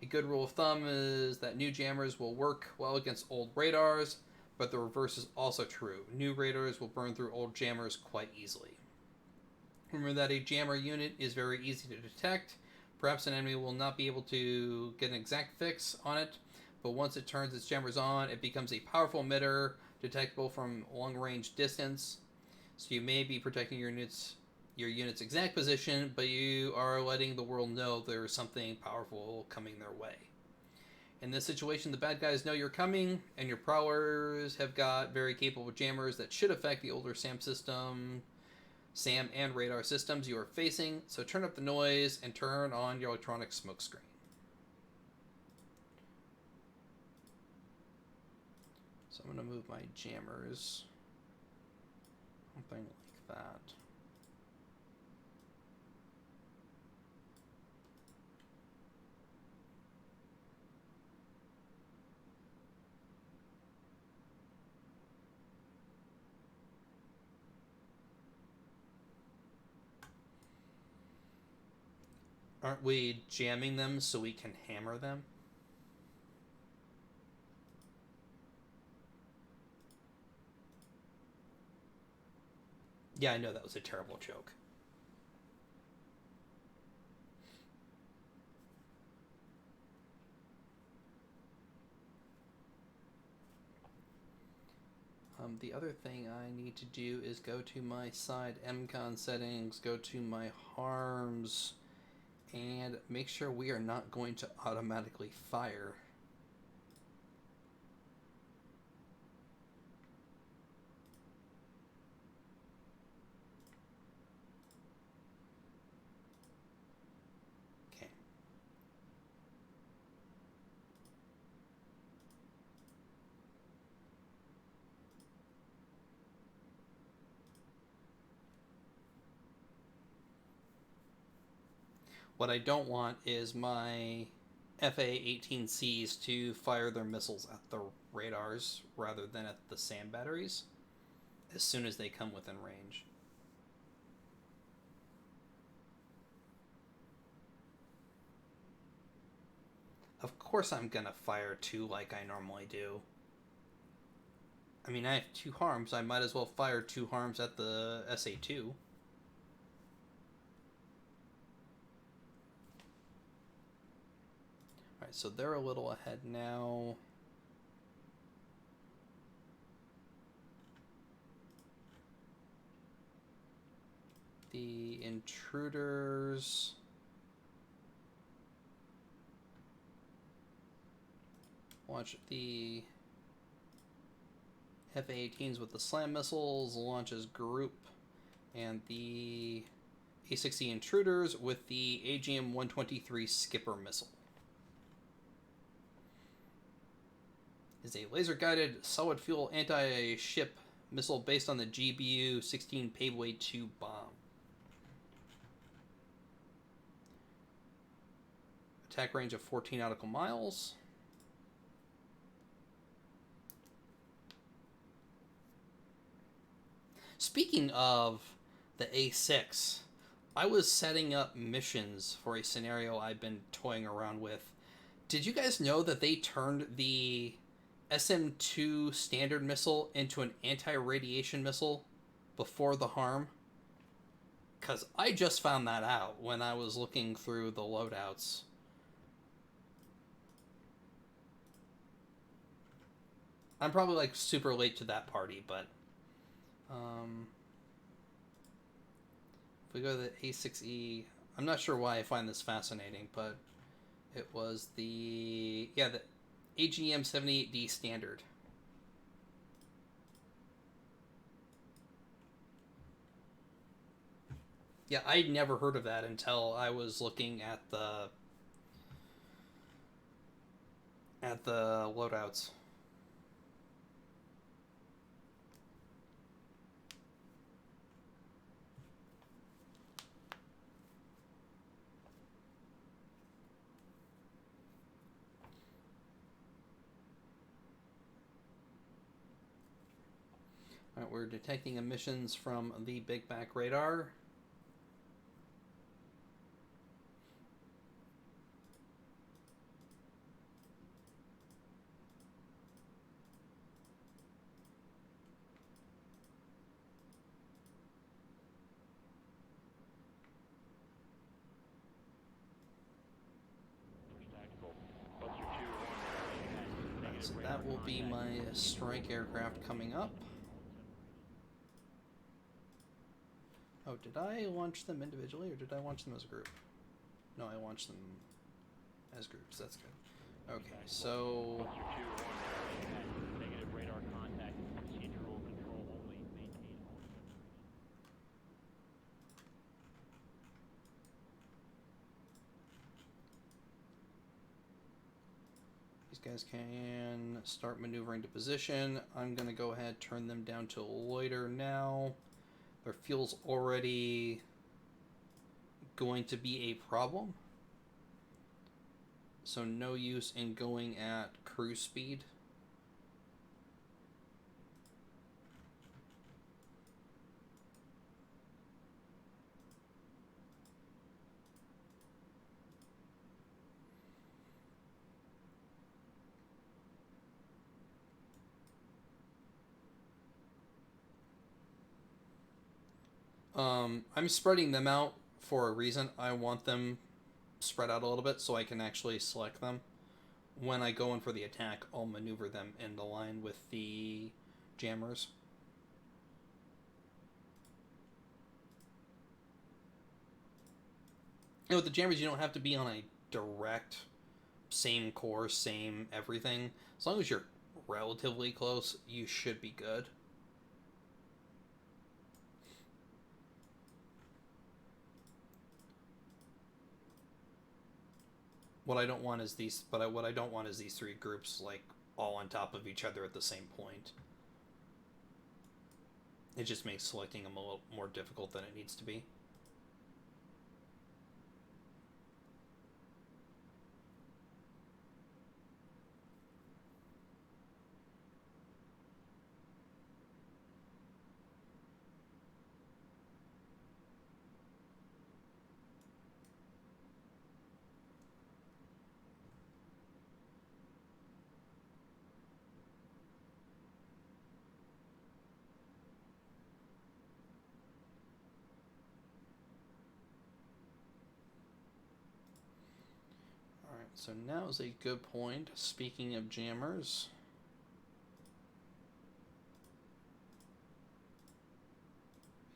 A good rule of thumb is that new jammers will work well against old radars, but the reverse is also true. New radars will burn through old jammers quite easily. Remember that a jammer unit is very easy to detect. Perhaps an enemy will not be able to get an exact fix on it, but once it turns its jammers on, it becomes a powerful emitter, detectable from long-range distance. So you may be protecting your unit's exact position, but you are letting the world know there is something powerful coming their way. In this situation, the bad guys know you're coming, and your prowlers have got very capable jammers that should affect the older SAM and radar systems you are facing, so turn up the noise and turn on your electronic smokescreen. So I'm going to move my jammers, something like that. Aren't we jamming them so we can hammer them? Yeah, I know that was a terrible joke. The other thing I need to do is go to my side MCON settings, go to my harms, and make sure we are not going to automatically fire. Okay. What I don't want is my FA-18Cs to fire their missiles at the radars rather than at the SAM batteries as soon as they come within range. Of course I'm gonna fire two like I normally do. I mean, I have two harms. I might as well fire two harms at the SA-2. Alright, so they're a little ahead now. The intruders... Watch the FA-18s with the SLAM missiles, launches group, and the A-60 intruders with the AGM-123 Skipper missile. Is a laser-guided solid-fuel anti-ship missile based on the GBU-16 Paveway 2 bomb. Attack range of 14 nautical miles. Speaking of the A6, I was setting up missions for a scenario I've been toying around with. Did you guys know that they turned the SM-2 standard missile into an anti-radiation missile before the harm? Because I just found that out when I was looking through the loadouts. I'm probably like super late to that party, but if we go to the A6E, I'm not sure why I find this fascinating, but it was the AGM 78D standard. Yeah, I'd never heard of that until I was looking at the loadouts. Alright, we're detecting emissions from the Big Back radar. So that will be my strike aircraft coming up. Oh, did I launch them individually or did I launch them as a group? No, I launched them as groups. That's good. Okay, so Negative radar contact. Procedural control only. Maintain order. these guys can start maneuvering to position. I'm going to go ahead, turn them down to loiter now. Their fuel's already going to be a problem. So no use in going at cruise speed. I'm spreading them out for a reason. I want them spread out a little bit so I can actually select them. When I go in for the attack, I'll maneuver them in the line with the jammers. And with the jammers, you don't have to be on a direct same course, same everything. As long as you're relatively close, you should be good. What I don't want is these, what I don't want is these three groups like all on top of each other at the same point. It just makes selecting them a little more difficult than it needs to be. Alright, so now is a good point. Speaking of jammers,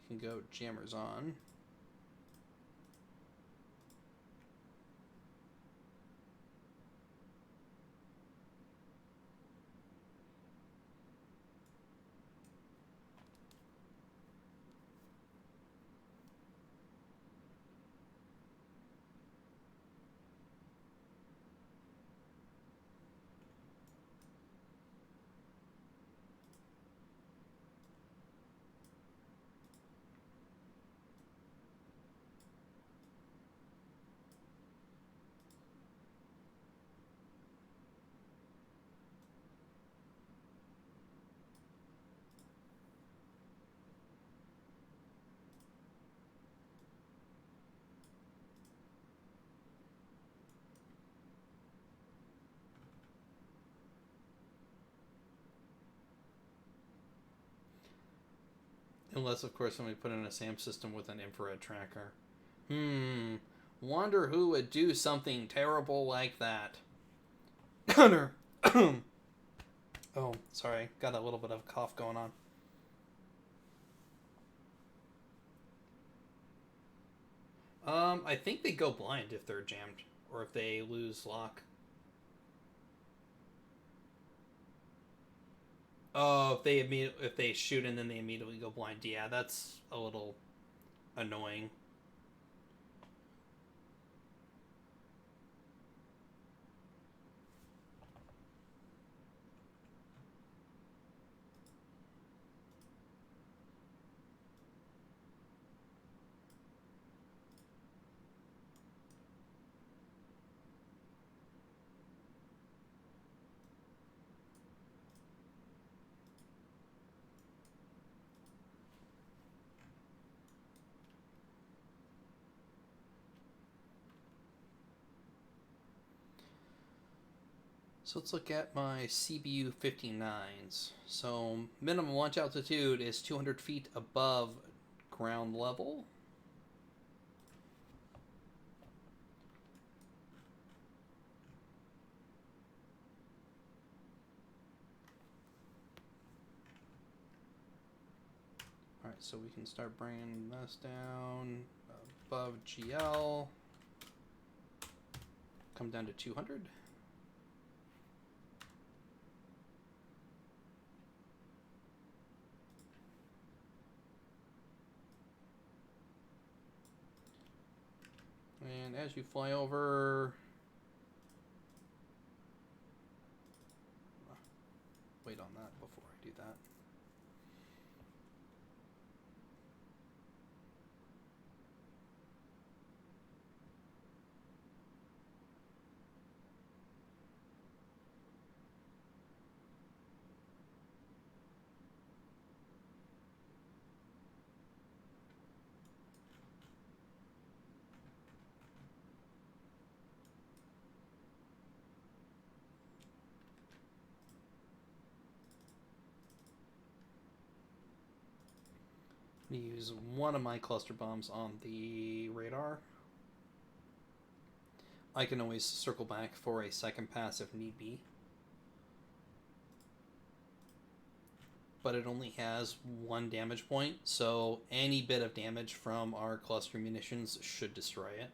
we can go jammers on. Unless, of course, when we put in a SAM system with an infrared tracker. Wonder who would do something terrible like that. Hunter. Oh, sorry. Got a little bit of a cough going on. I think they go blind if they're jammed. Or if they lose lock. Oh, if they shoot and then they immediately go blind. Yeah, that's a little annoying. So let's look at my CBU 59s. So minimum launch altitude is 200 feet above ground level. Alright, so we can start bringing this down above GL. Come down to 200. And as you fly over, wait on that before I do that. I'm going to use one of my cluster bombs on the radar. I can always circle back for a second pass if need be. But it only has one damage point, so any bit of damage from our cluster munitions should destroy it.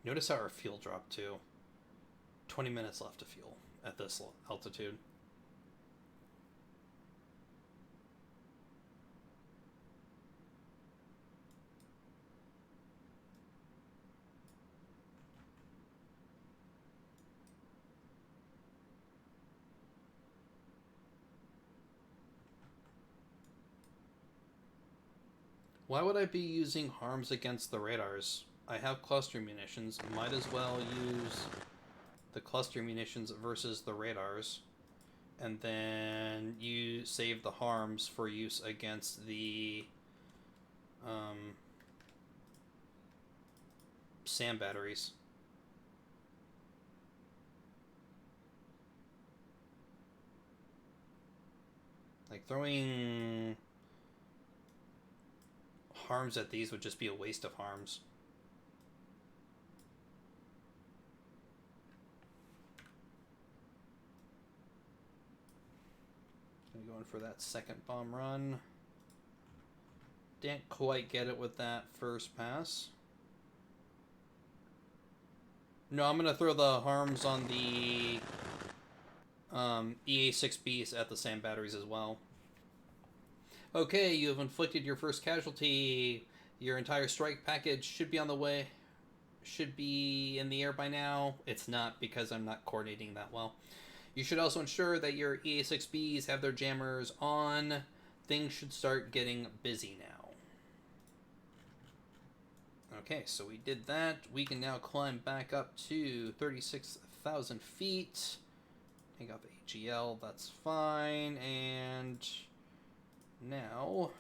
Notice how our fuel dropped too. 20 minutes left to fuel at this altitude. Why would I be using harms against the radars? I have cluster munitions. Might as well use the cluster munitions versus the radars. And then you save the harms for use against the SAM batteries. Like throwing harms at these would just be a waste of harms. Going for that second bomb run. Didn't quite get it with that first pass. No, I'm gonna throw the harms on the EA6Bs at the SAM batteries as well. Okay, you have inflicted your first casualty. Your entire strike package should be on the way. Should be in the air by now. It's not because I'm not coordinating that well. You should also ensure that your EA6Bs have their jammers on. Things should start getting busy now. Okay, so we did that. We can now climb back up to 36,000 feet. Take off AGL, that's fine. And now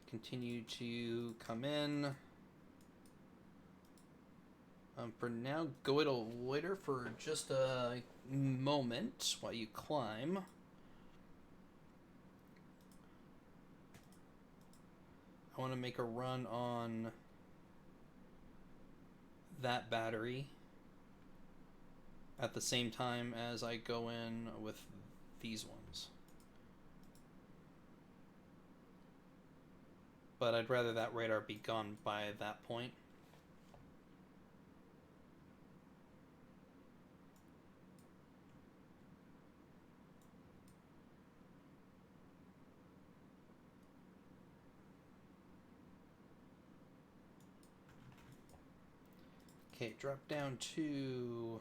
continue to come in. For now, go at a loiter for just a moment while you climb. I want to make a run on that battery at the same time as I go in with these ones. But I'd rather that radar be gone by that point. Okay, drop down to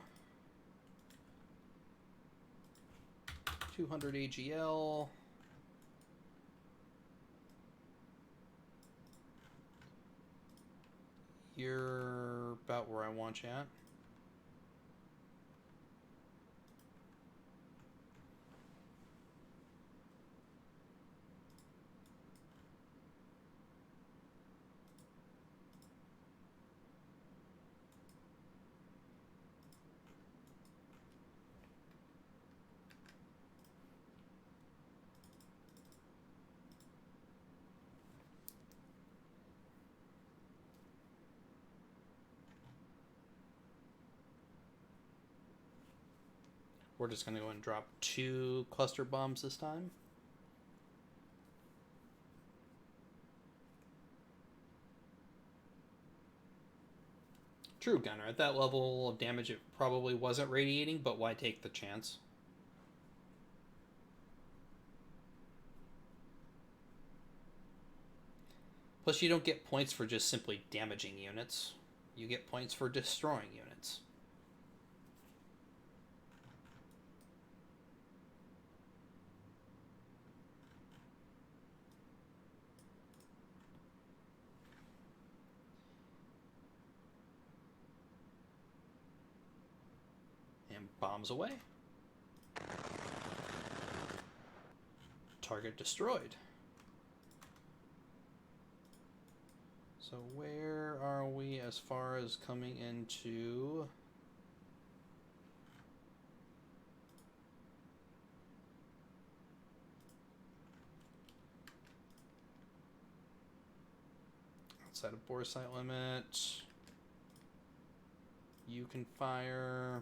200 AGL. You're about where I want you at. We're just going to go and drop 2 cluster bombs this time. True, Gunner. At that level of damage, it probably wasn't radiating, but why take the chance? Plus, you don't get points for just simply damaging units. You get points for destroying units. And bombs away. Target destroyed. So where are we as far as coming into... outside of bore sight limit. You can fire.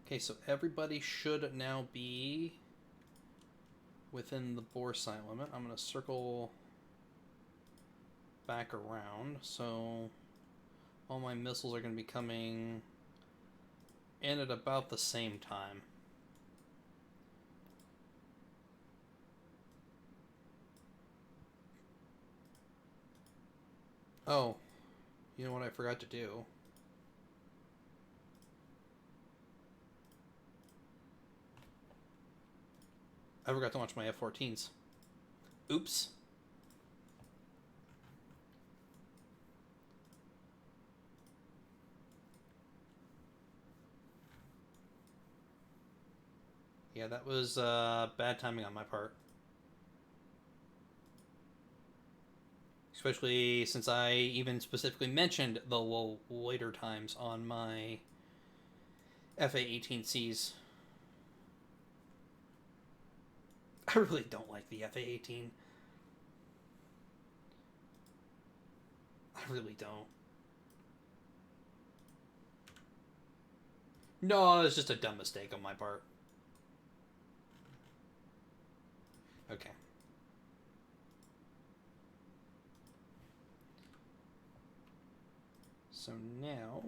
Okay, so everybody should now be within the bore sight limit. I'm going to circle back around. So all my missiles are going to be coming in at about the same time. Oh, you know what I forgot to do? I forgot to launch my F-14s. Oops. Yeah, that was bad timing on my part. Especially since I even specifically mentioned the later times on my FA-18Cs. I really don't like the FA-18. I really don't. No, it's just a dumb mistake on my part. Okay. So now,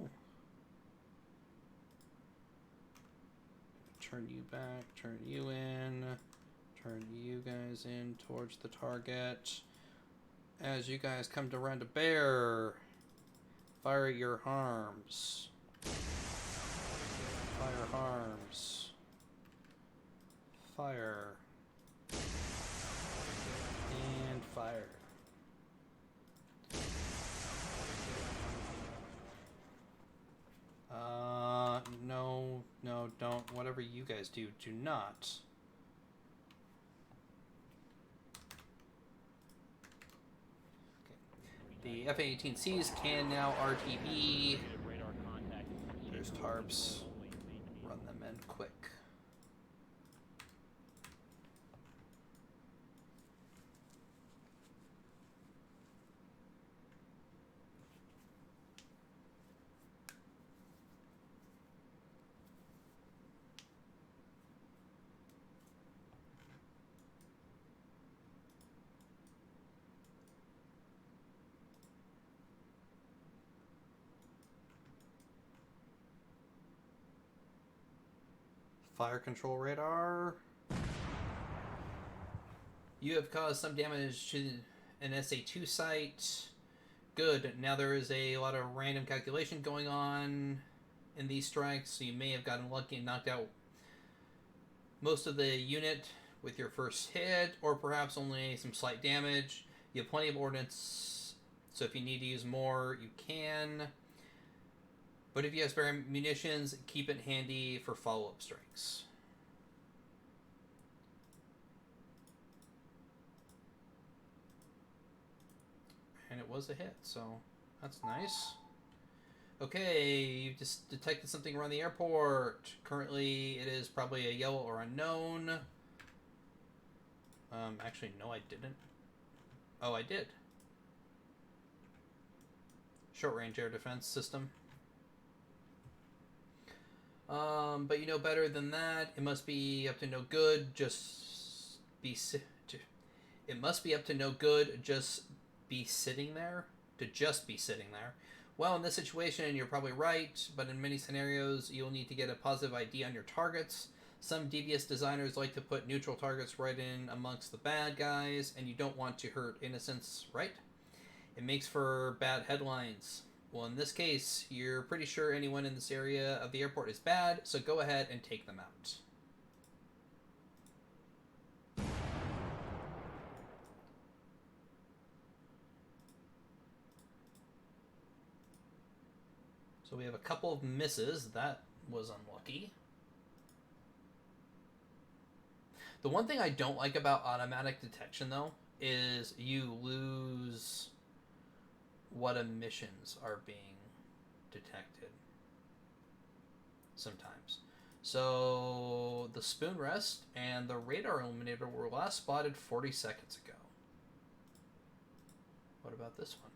turn you back, turn you in, turn you guys in towards the target. As you guys come to round a bear, fire your harms. Fire harms. Fire. And fire. No, don't. Whatever you guys do, do not. Okay. The F-18Cs can now RTB. There's tarps. Run them in quick. Fire control radar. You have caused some damage to an SA2 site. Good. Now there is a lot of random calculation going on in these strikes, so you may have gotten lucky and knocked out most of the unit with your first hit, or perhaps only some slight damage. You have plenty of ordnance, so if you need to use more, you can. But if you have spare munitions, keep it handy for follow-up strikes. And it was a hit, so that's nice. Okay, you just detected something around the airport. Currently, it is probably a yellow or unknown. Actually, no, I didn't. Oh, I did. Short-range air defense system. But you know better than that. It must be up to no good. It must be up to no good. Just be sitting there. To just be sitting there. Well, in this situation, you're probably right, but in many scenarios, you'll need to get a positive ID on your targets. Some devious designers like to put neutral targets right in amongst the bad guys, and you don't want to hurt innocents, right? It makes for bad headlines. Well, in this case, you're pretty sure anyone in this area of the airport is bad, so go ahead and take them out. So we have a couple of misses. That was unlucky. The one thing I don't like about automatic detection, though, is you lose what emissions are being detected sometimes. So the spoon rest and the radar illuminator were last spotted 40 seconds ago. What about this one?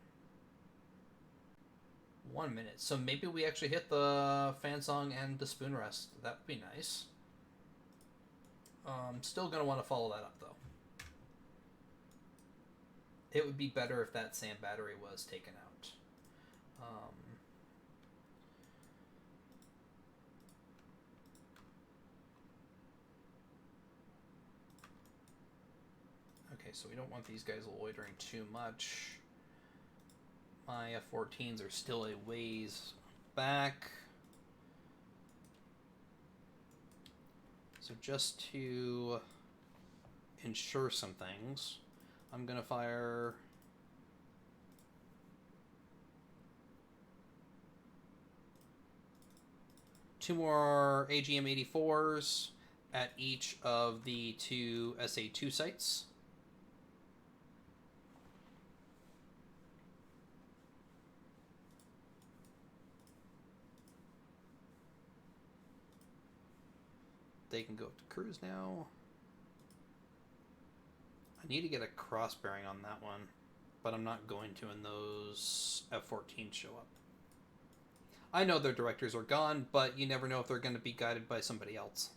1 minute. So maybe we actually hit the fan song and the spoon rest. That would be nice. Still going to want to follow that up, though. It would be better if that sand battery was taken out. Okay, so we don't want these guys loitering too much. My F-14s are still a ways back. So just to ensure some things, I'm going to fire two more AGM-84s at each of the two SA-2 sites. They can go up to cruise now. I need to get a cross bearing on that one, but I'm not going to when those F-14s show up. I know their directors are gone, but you never know if they're going to be guided by somebody else.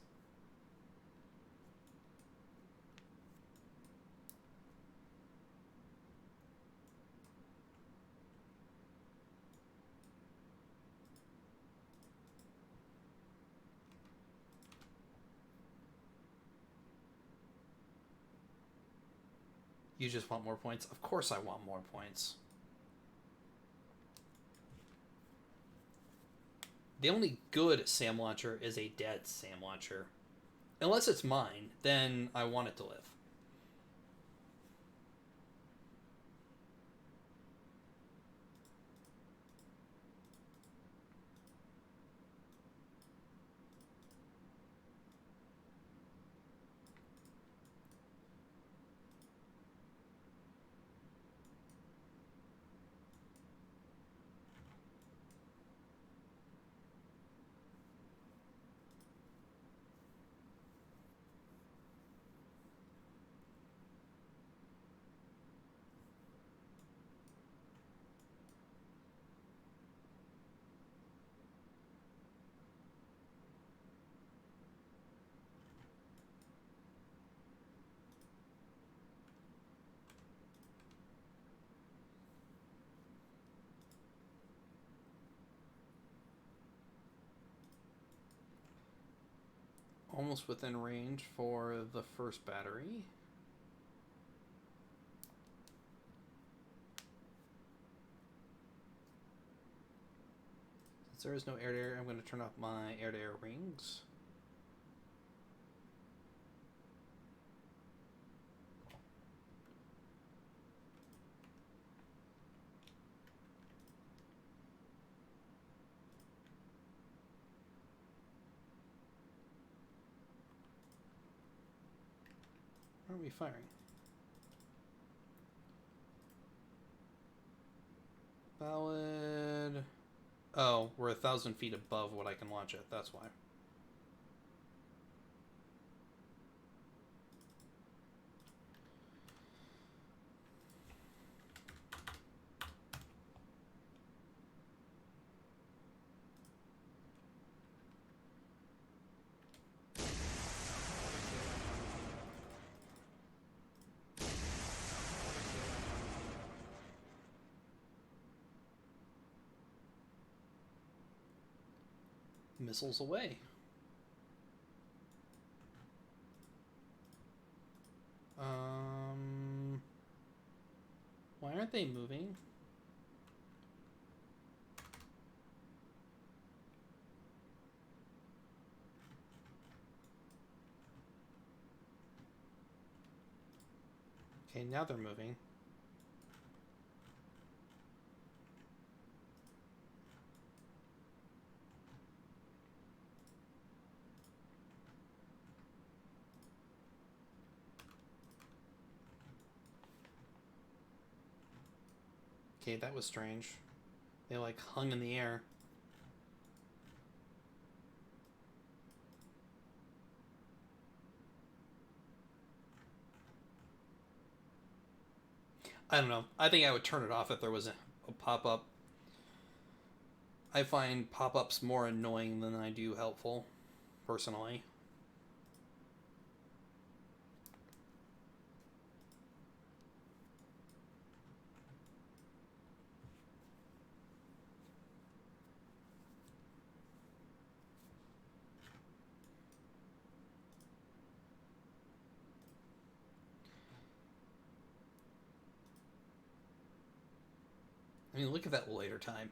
You just want more points? Of course I want more points. The only good SAM launcher is a dead SAM launcher. Unless it's mine, then I want it to live. Almost within range for the first battery. Since there is no air-to-air, I'm going to turn off my air-to-air rings. aren't we firing? Valid. Oh, we're 1,000 feet above what I can launch at. That's why. Missiles away. Why aren't they moving? Okay, now they're moving. Okay, that was strange. They like hung in the air. I don't know. I think I would turn it off if there was a pop-up. I find pop-ups more annoying than I do helpful, personally. I mean, look at that later time.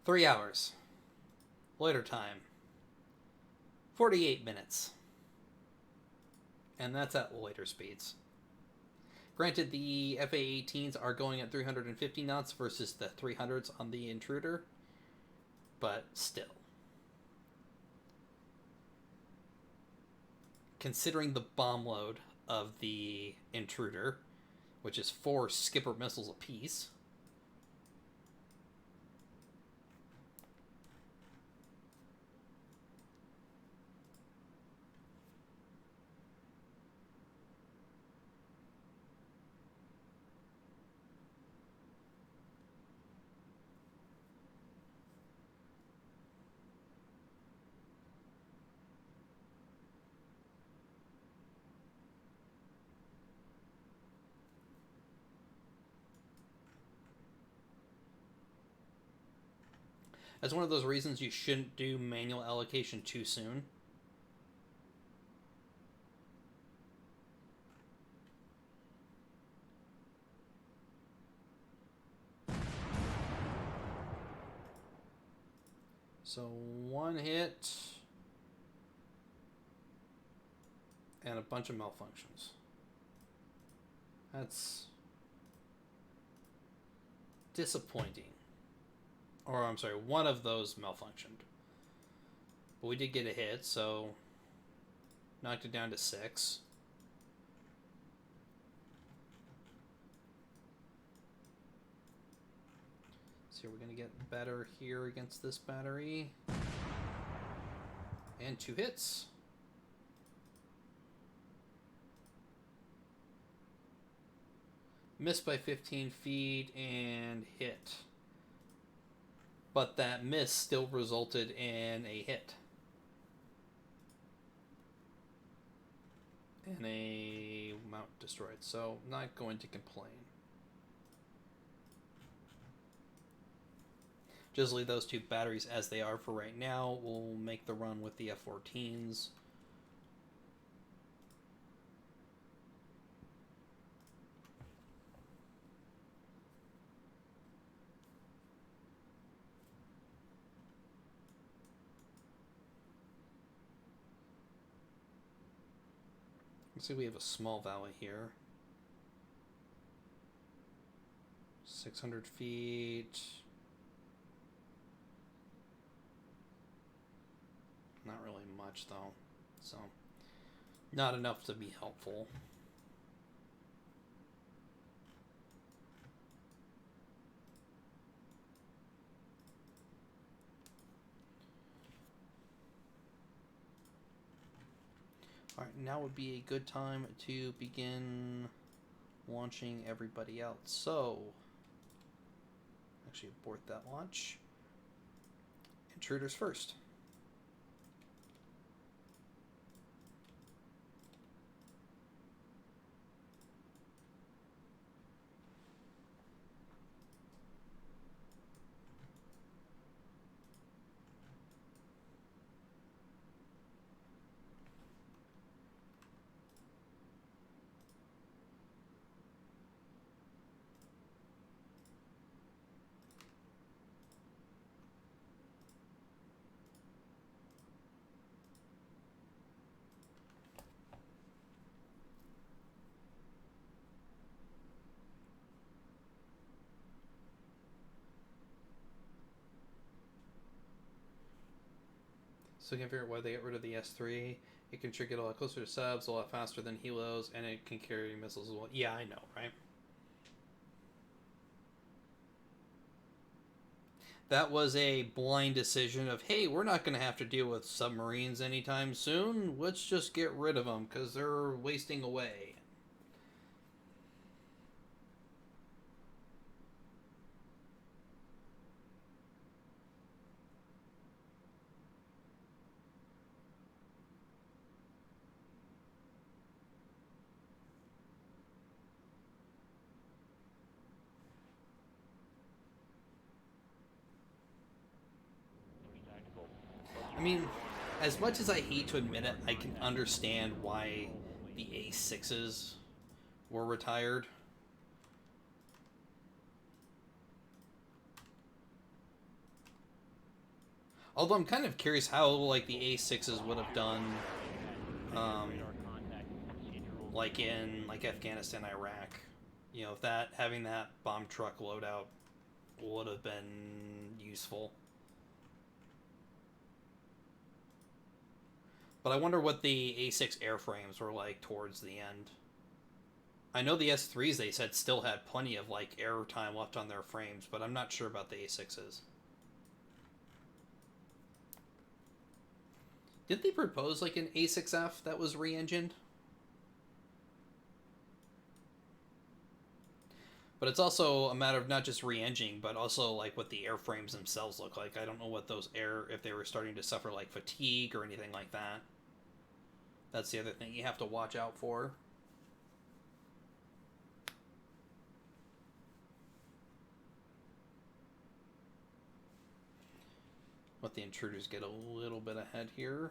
3 hours. Later time. 48 minutes. And that's at later speeds. Granted, the FA-18s are going at 350 knots versus the 300s on the Intruder, but still. Considering the bomb load of the Intruder, which is 4 Skipper missiles apiece, that's one of those reasons you shouldn't do manual allocation too soon. So 1 hit and a bunch of malfunctions. That's disappointing. Or, I'm sorry, one of those malfunctioned. But we did get a hit, so knocked it down to 6. So we're going to get better here against this battery. And 2 hits. Missed by 15 feet and hit. But that miss still resulted in a hit. And a mount destroyed. So, not going to complain. Just leave those 2 batteries as they are for right now. We'll make the run with the F-14s. Let's see, we have a small valley here. 600 feet. Not really much, though. So, not enough to be helpful. Alright, now would be a good time to begin launching everybody else. So, actually abort that launch. Intruders first. So you can figure out why they get rid of the S3. It can trigger a lot closer to subs, a lot faster than helos, and it can carry missiles as well. Yeah, I know, right? That was a blind decision of, hey, we're not going to have to deal with submarines anytime soon. Let's just get rid of them because they're wasting away. I mean, as much as I hate to admit it, I can understand why the A6s were retired. Although I'm kind of curious how like the A6s would have done, like in like Afghanistan, Iraq. You know, if that having that bomb truck loadout would have been useful. But I wonder what the A6 airframes were like towards the end. I know the S3s they said still had plenty of like air time left on their frames, but I'm not sure about the A6s. Did they propose like an A6F that was re-engined? But it's also a matter of not just re-engineing, but also like what the airframes themselves look like. I don't know what those if they were starting to suffer like fatigue or anything like that. That's the other thing you have to watch out for. Let the intruders get a little bit ahead here.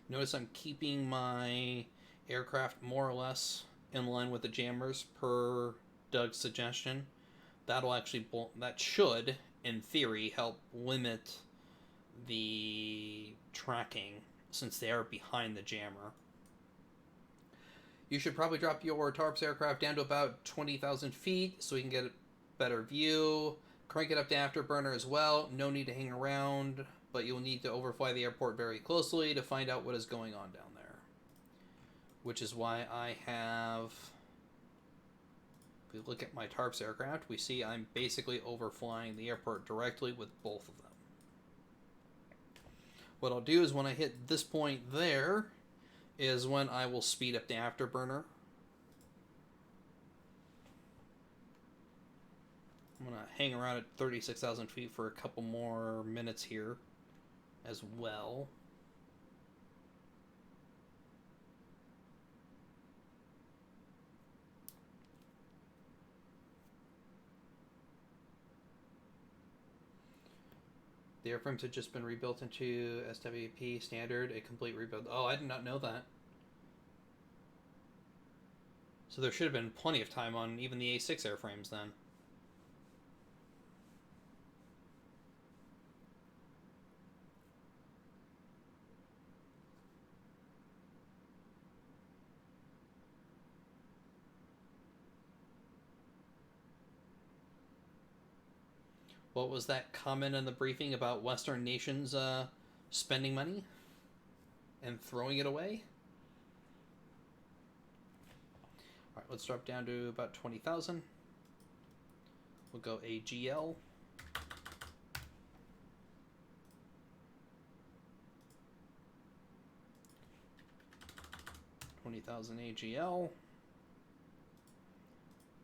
Notice I'm keeping my aircraft more or less in line with the jammers per Doug's suggestion. That should, in theory, help limit the tracking since they are behind the jammer. You should probably drop your TARPS aircraft down to about 20,000 feet so we can get a better view. Crank it up to afterburner as well. No need to hang around, but you'll need to overfly the airport very closely to find out what is going on down there. Which is why I have... If we look at my TARPS aircraft, we see I'm basically overflying the airport directly with both of them. What I'll do is when I hit this point there is when I will speed up the afterburner. I'm going to hang around at 36,000 feet for a couple more minutes here as well. The airframes had just been rebuilt into SWP standard, a complete rebuild. Oh, I did not know that. So there should have been plenty of time on even the A6 airframes then. What was that comment in the briefing about Western nations spending money and throwing it away? All right, let's drop down to about 20,000. We'll go AGL. $20,000 AGL.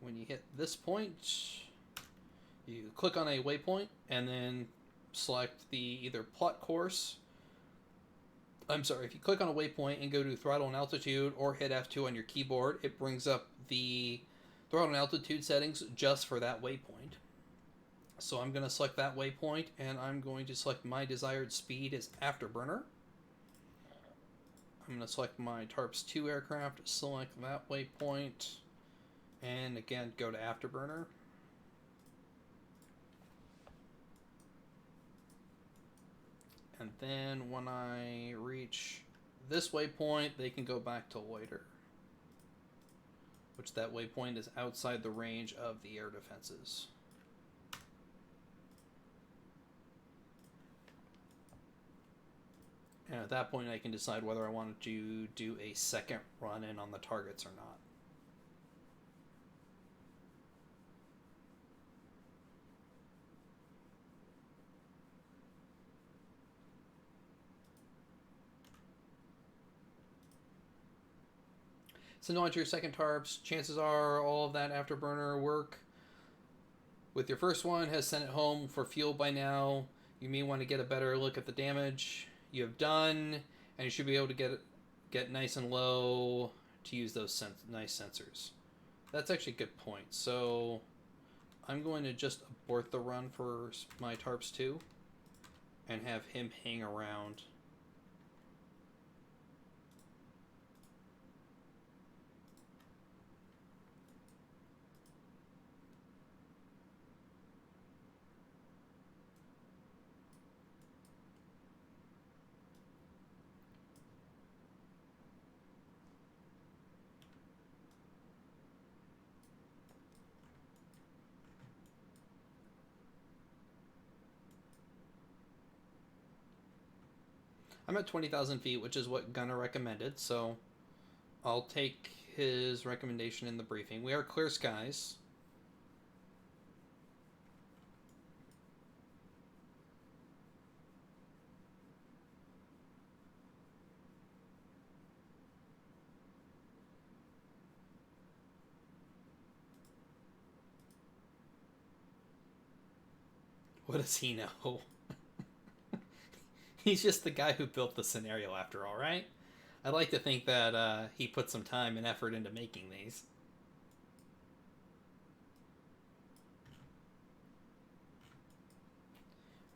When you hit this point, you click on a waypoint and then select the either plot course. I'm sorry, if you click on a waypoint and go to throttle and altitude or hit F2 on your keyboard, it brings up the throttle and altitude settings just for that waypoint. So I'm going to select that waypoint and I'm going to select my desired speed as afterburner. I'm going to select my TARPS 2 aircraft, select that waypoint, and again go to afterburner. And then when I reach this waypoint, they can go back to loiter, which that waypoint is outside the range of the air defenses. And at that point, I can decide whether I want to do a second run in on the targets or not. Send on to your second tarps. Chances are all of that afterburner work with your first one has sent it home for fuel by now. You may want to get a better look at the damage you have done, and you should be able to get nice and low to use those nice sensors. That's actually a good point. So I'm going to just abort the run for my TARPS 2 and have him hang around. I'm at 20,000 feet, which is what Gunnar recommended, so I'll take his recommendation in the briefing. We are clear skies. What does he know? He's just the guy who built the scenario after all, right? I'd like to think that he put some time and effort into making these.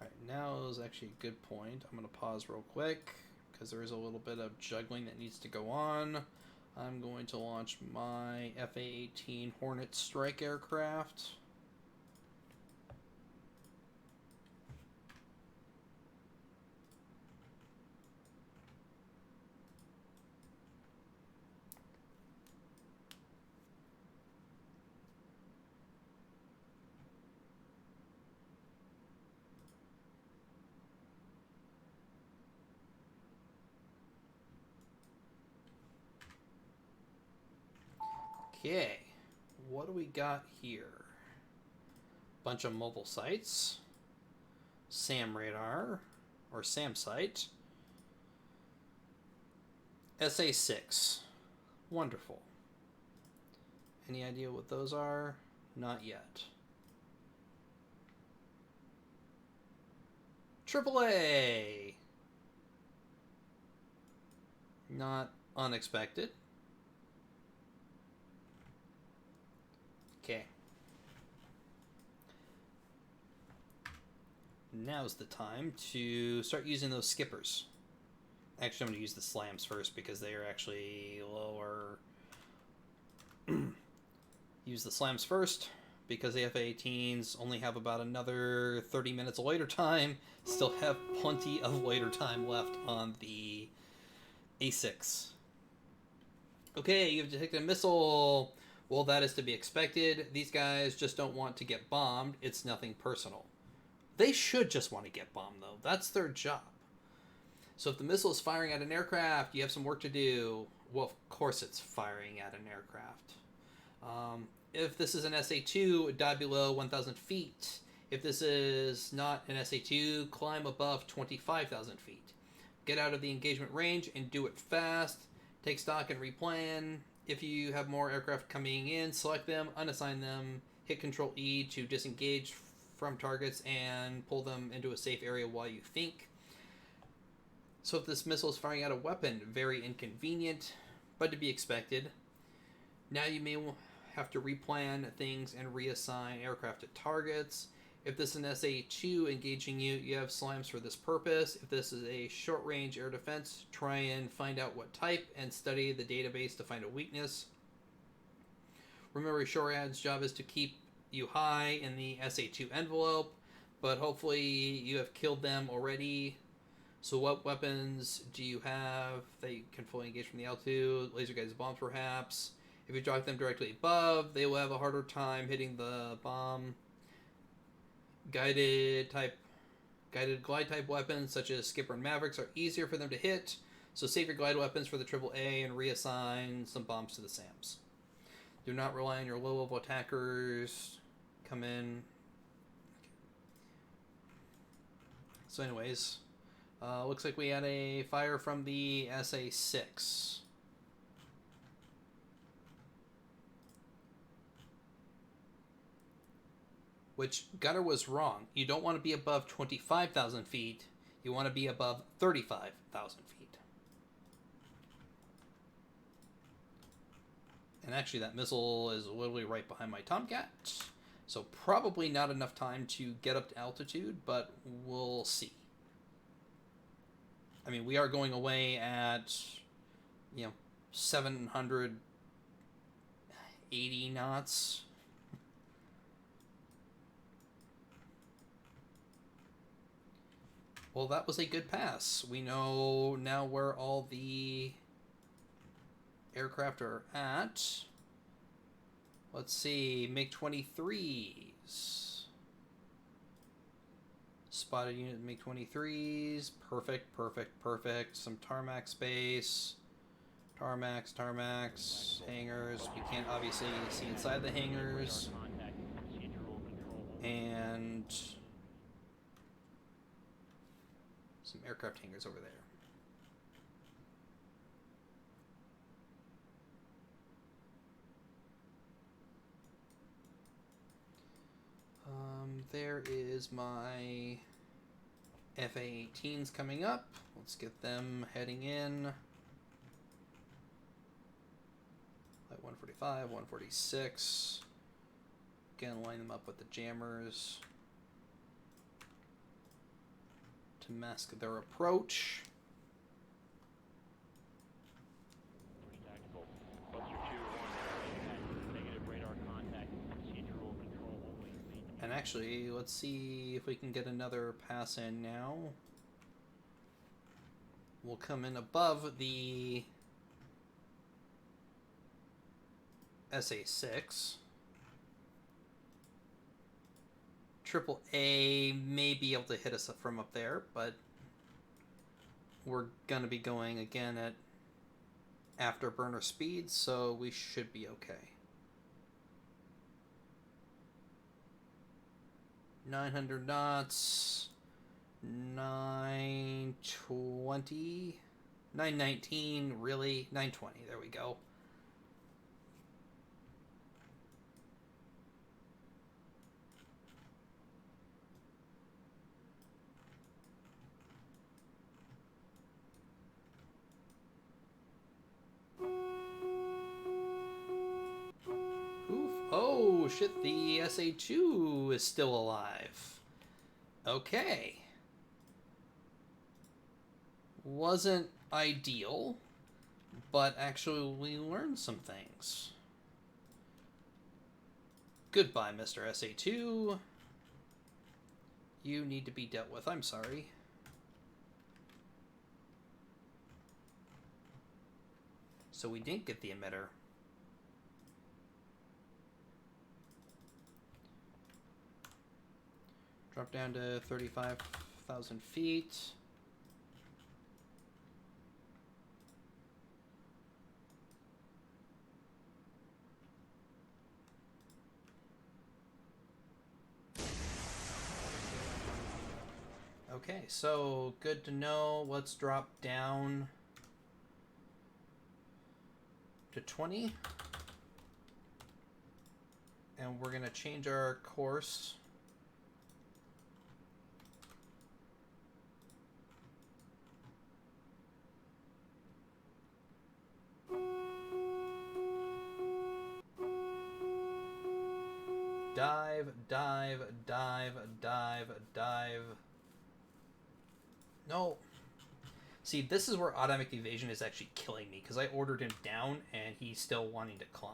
Alright, now is actually a good point. I'm going to pause real quick because there is a little bit of juggling that needs to go on. I'm going to launch my FA-18 Hornet strike aircraft. Okay, what do we got here? Bunch of mobile sites, SAM radar, or SAM site, SA-6, wonderful. Any idea what those are? Not yet. AAA, not unexpected. Okay. Now's the time to start using those skippers. Actually, I'm going to use the slams first because they are actually lower. Use the slams first because the F-18s only have about another 30 minutes of loiter time. Still have plenty of loiter time left on the A6. Okay, you've detected a missile. Well, that is to be expected. These guys just don't want to get bombed. It's nothing personal. They should just want to get bombed, though. That's their job. So if the missile is firing at an aircraft, you have some work to do. Well, of course it's firing at an aircraft. If this is an SA-2, dive below 1,000 feet. If this is not an SA-2, climb above 25,000 feet. Get out of the engagement range and do it fast. Take stock and replan. If you have more aircraft coming in, select them, unassign them, hit Control E to disengage from targets and pull them into a safe area while you think. So if this missile is firing at a weapon, very inconvenient, but to be expected. Now you may have to replan things and reassign aircraft to targets. If this is an SA-2 engaging you, you have slams for this purpose. If this is a short-range air defense, try and find out what type and study the database to find a weakness. Remember, SHORAD's job is to keep you high in the SA-2 envelope, but hopefully you have killed them already. So what weapons do you have that you can fully engage from the altitude? Laser-guided bombs, perhaps. If you drop them directly above, they will have a harder time hitting the bomb. Guided glide type weapons such as Skipper and Mavericks are easier for them to hit, so save your glide weapons for the AAA and reassign some bombs to the SAMs. Do not rely on your low level attackers. Come in. So anyways, looks like we had a fire from the SA-6. Which Gunner was wrong. You don't want to be above 25,000 feet. You want to be above 35,000 feet. And actually that missile is literally right behind my Tomcat. So probably not enough time to get up to altitude, but we'll see. I mean, we are going away at, 780 knots. Well, that was a good pass. We know now where all the aircraft are at. Let's see, MiG-23s. Spotted unit MiG-23s. Perfect, perfect, perfect. Some tarmac space. Tarmacs, hangars. We can't obviously see inside the hangars. And some aircraft hangars over there. There is my FA-18s coming up. Let's get them heading in. Like 145, 146. Again, line them up with the jammers to mask their approach. And actually, let's see if we can get another pass in now. We'll come in above the SA-6. AAA may be able to hit us from up there, but we're going to be going again at afterburner speed, so we should be okay. 900 knots, 920, 919, really? 920, there we go. Oh shit, the SA-2 is still alive. Okay. Wasn't ideal, but actually we learned some things. Goodbye, Mr. SA-2. You need to be dealt with. I'm sorry. So we didn't get the emitter. Drop down to 35,000 feet. Okay, so good to know. Let's drop down to 20. And we're going to change our course. Dive, dive, dive, dive, dive. No. See, this is where automatic evasion is actually killing me, because I ordered him down and he's still wanting to climb.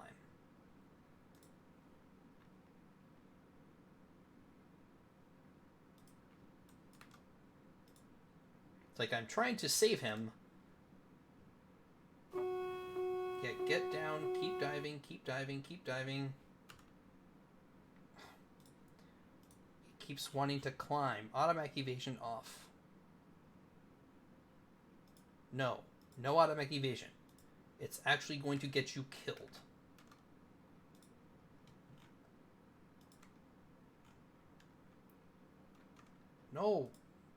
It's like I'm trying to save him. Yeah, get down, keep diving, keep diving, keep diving. He keeps wanting to climb. Automatic evasion off. No. No automatic evasion. It's actually going to get you killed. No.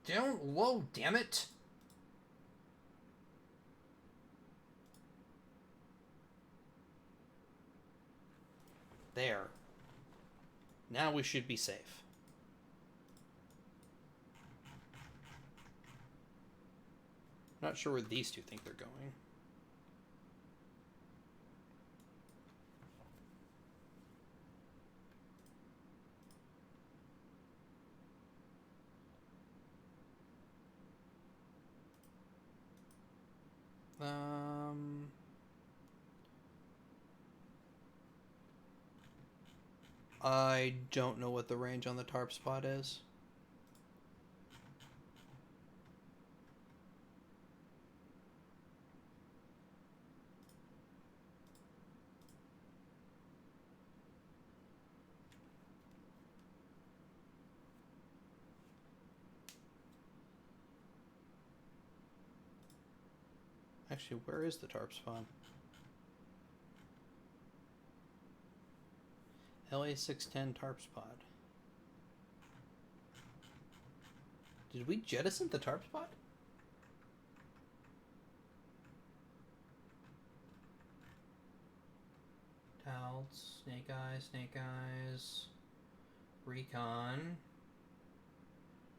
Down low, damn it. There. Now we should be safe. Not sure where these two think they're going. I don't know what the range on the tarp spot is. Actually, where is the tarp spawn? LA610 tarp spot. Did we jettison the tarp spot? Touts, Snake Eyes, Recon.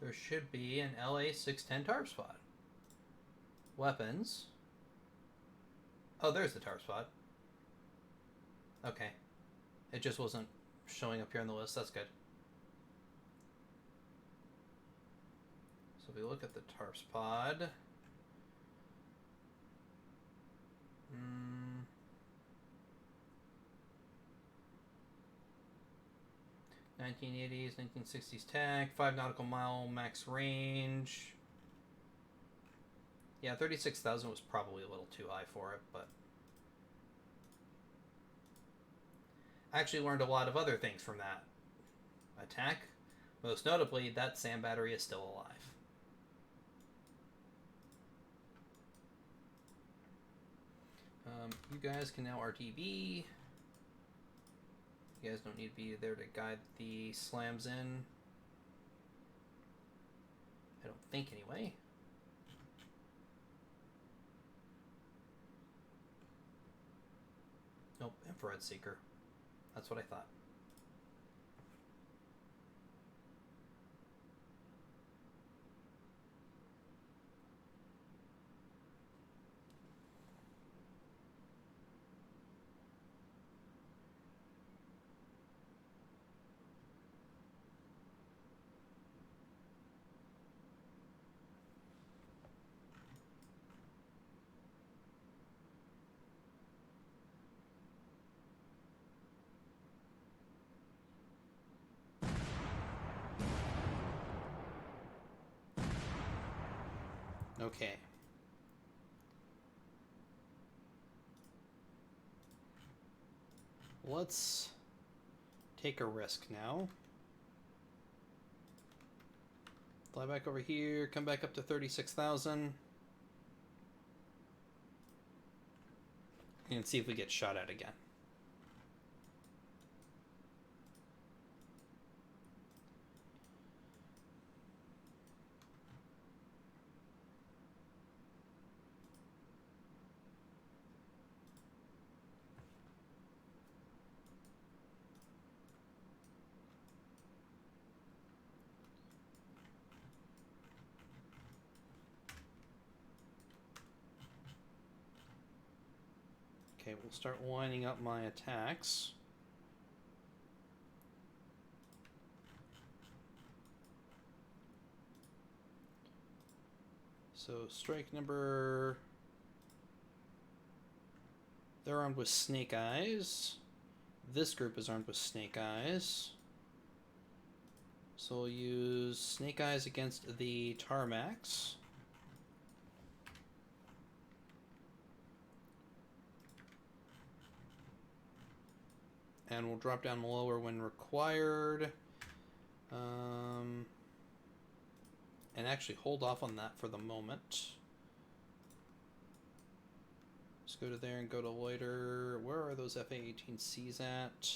There should be an LA610 tarp spot. Weapons. Oh, there's the tarp spot. Okay. It just wasn't showing up here on the list. That's good. So if we look at the tarp pod. 1980s, 1960s tech, 5 nautical mile max range. Yeah, 36,000 was probably a little too high for it, but I actually learned a lot of other things from that attack. Most notably, that sand battery is still alive. You guys can now RTB. You guys don't need to be there to guide the slams in. I don't think, anyway. Nope, infrared seeker. That's what I thought. Okay. Let's take a risk now. Fly back over here, come back up to 36,000. And see if we get shot at again. Okay, we'll start winding up my attacks. So strike number... They're armed with snake eyes. This group is armed with snake eyes. So we'll use snake eyes against the tarmacs. And we'll drop down lower when required. And actually hold off on that for the moment. Let's go to there and go to loiter. Where are those FA-18Cs at?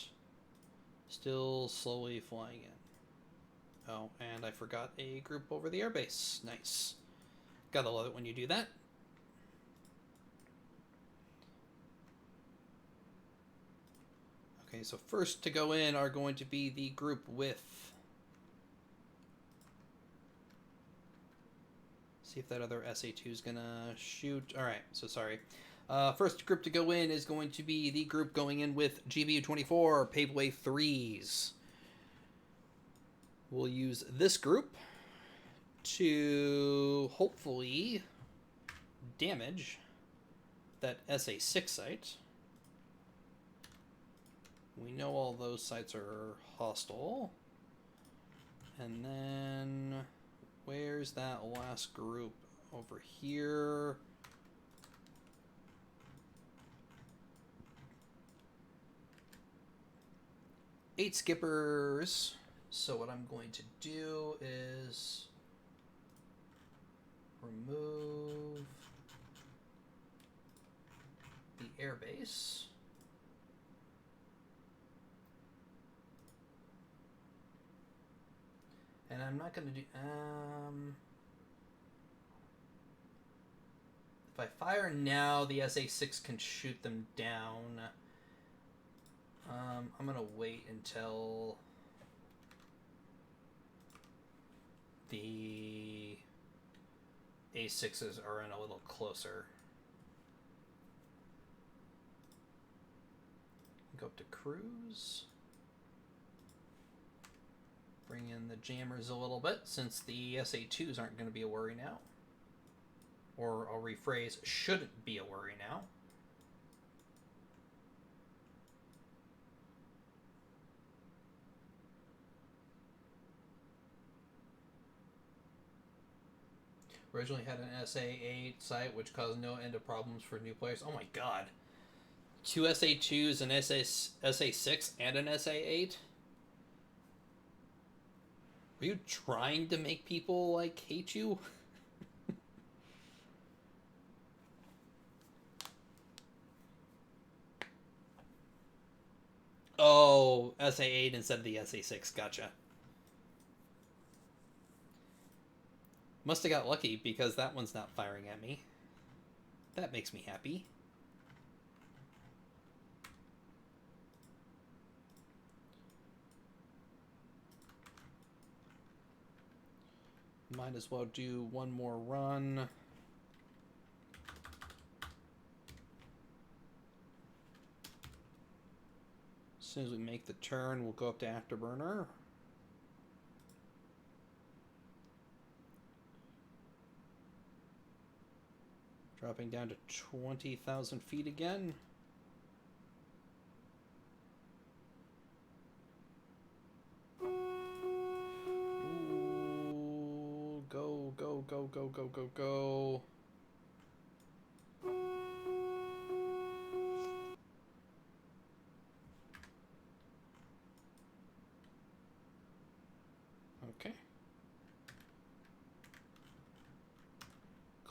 Still slowly flying in. Oh, and I forgot a group over the airbase. Nice. Gotta love it when you do that. Okay, so first to go in are going to be the group with... See if that other SA2 is gonna shoot. Alright, so sorry. First group to go in is going to be the group going in with GBU-24 Paveway 3s. We'll use this group to hopefully damage that SA6 site. We know all those sites are hostile. And then where's that last group? Over here. Eight skippers. So what I'm going to do is remove the airbase. And I'm not going to do... if I fire now, the SA-6 can shoot them down. I'm going to wait until the A6s are in a little closer. Go up to cruise. Bring in the jammers a little bit, since the SA2s aren't going to be a worry now. Or I'll rephrase, shouldn't be a worry now. Originally had an SA8 site, which caused no end of problems for new players. Oh my god. 2 SA2s, an SA6, and an SA8? Are you trying to make people, like, hate you? Oh, SA8 instead of the SA6, gotcha. Must have got lucky, because that one's not firing at me. That makes me happy. Might as well do one more run. As soon as we make the turn, we'll go up to Afterburner. Dropping down to 20,000 feet again. Ooh, go, go, go, go, go, go, go. Okay.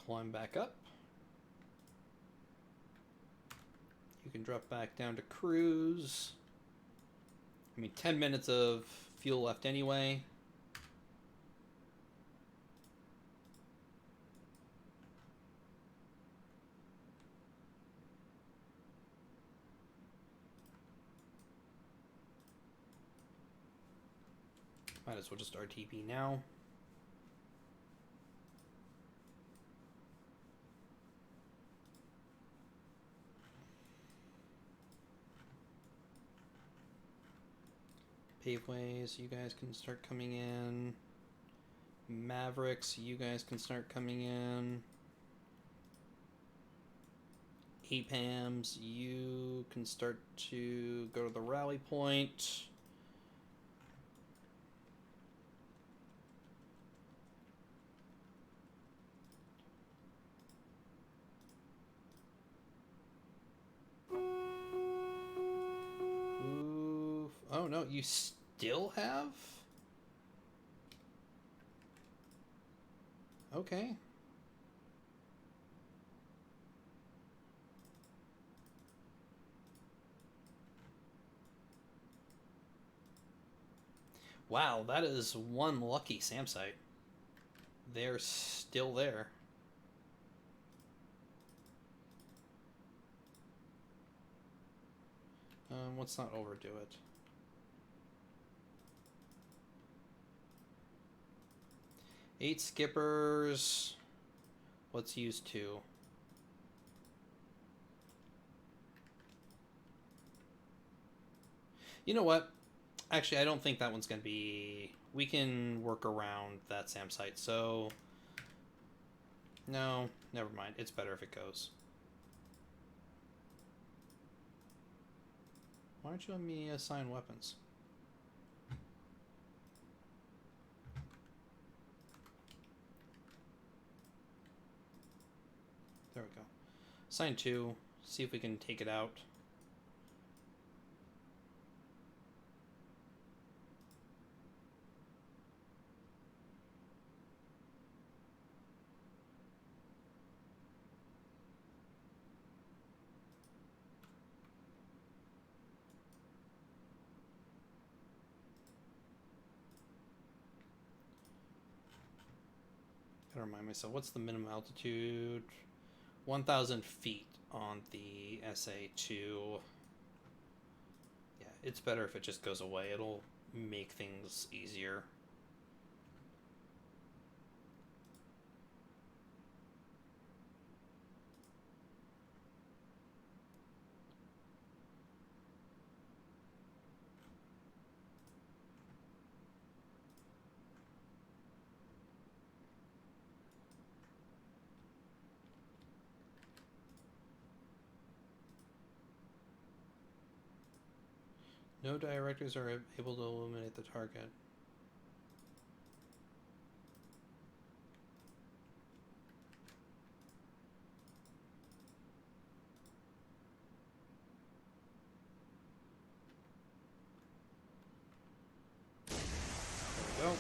climb back up. You can drop back down to cruise. I mean, 10 minutes of fuel left anyway. Might as well just RTP now. Paveways, you guys can start coming in. Mavericks, you guys can start coming in. APAMs, you can start to go to the rally point. Oof. Oh no, you still have? Okay. Wow, that is one lucky SAM site. They're still there. Let's not overdo it. Eight skippers. Let's use 2. You know what? Actually, I don't think that one's going to be... We can work around that SAM site, so... No, never mind. It's better if it goes. Why don't you let me assign weapons? There we go. Assign 2. See if we can take it out. Gotta remind myself, what's the minimum altitude? 1,000 feet on the SA2. Yeah, it's better if it just goes away. It'll make things easier. No directors are able to illuminate the target. There we go.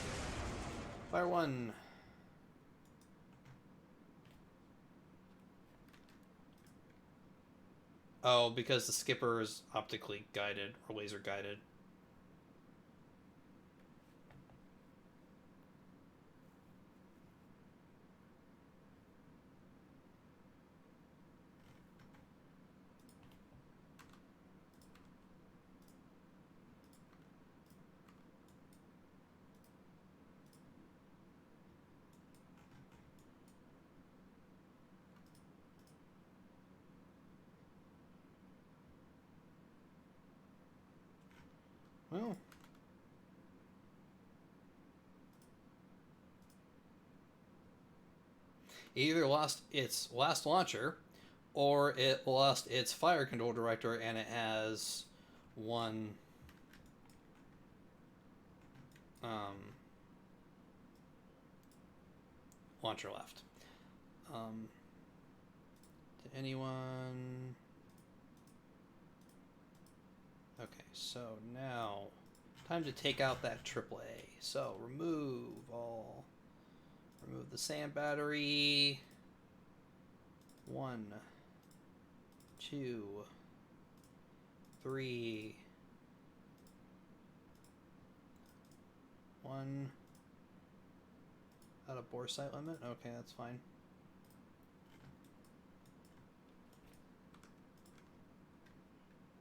Fire 1. Oh, because the skipper is optically guided or laser guided. Well, it either lost its last launcher or it lost its fire control director and it has one launcher left. To anyone... Okay, so now time to take out that AAA. So remove the sand battery. 1, 2, 3, 1 out of bore sight limit. Okay, that's fine.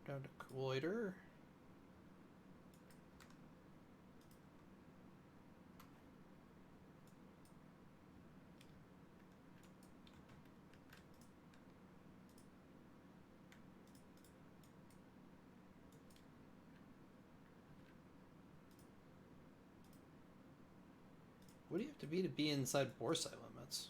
Down to colloider. What do you have to be inside bore sight limits?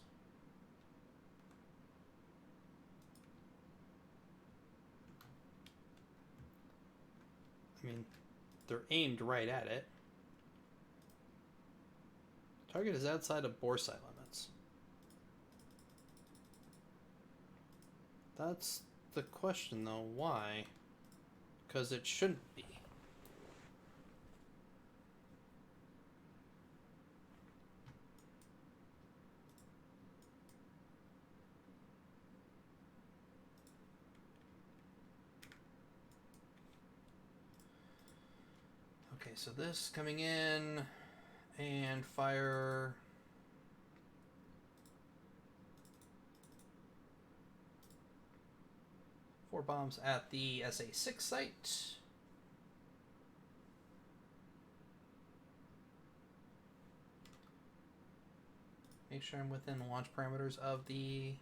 I mean, they're aimed right at it. Target is outside of bore sight limits. That's the question, though. Why? Because it shouldn't be. Okay, so this coming in and fire. Four bombs at the SA6 site. Make sure I'm within launch parameters of the...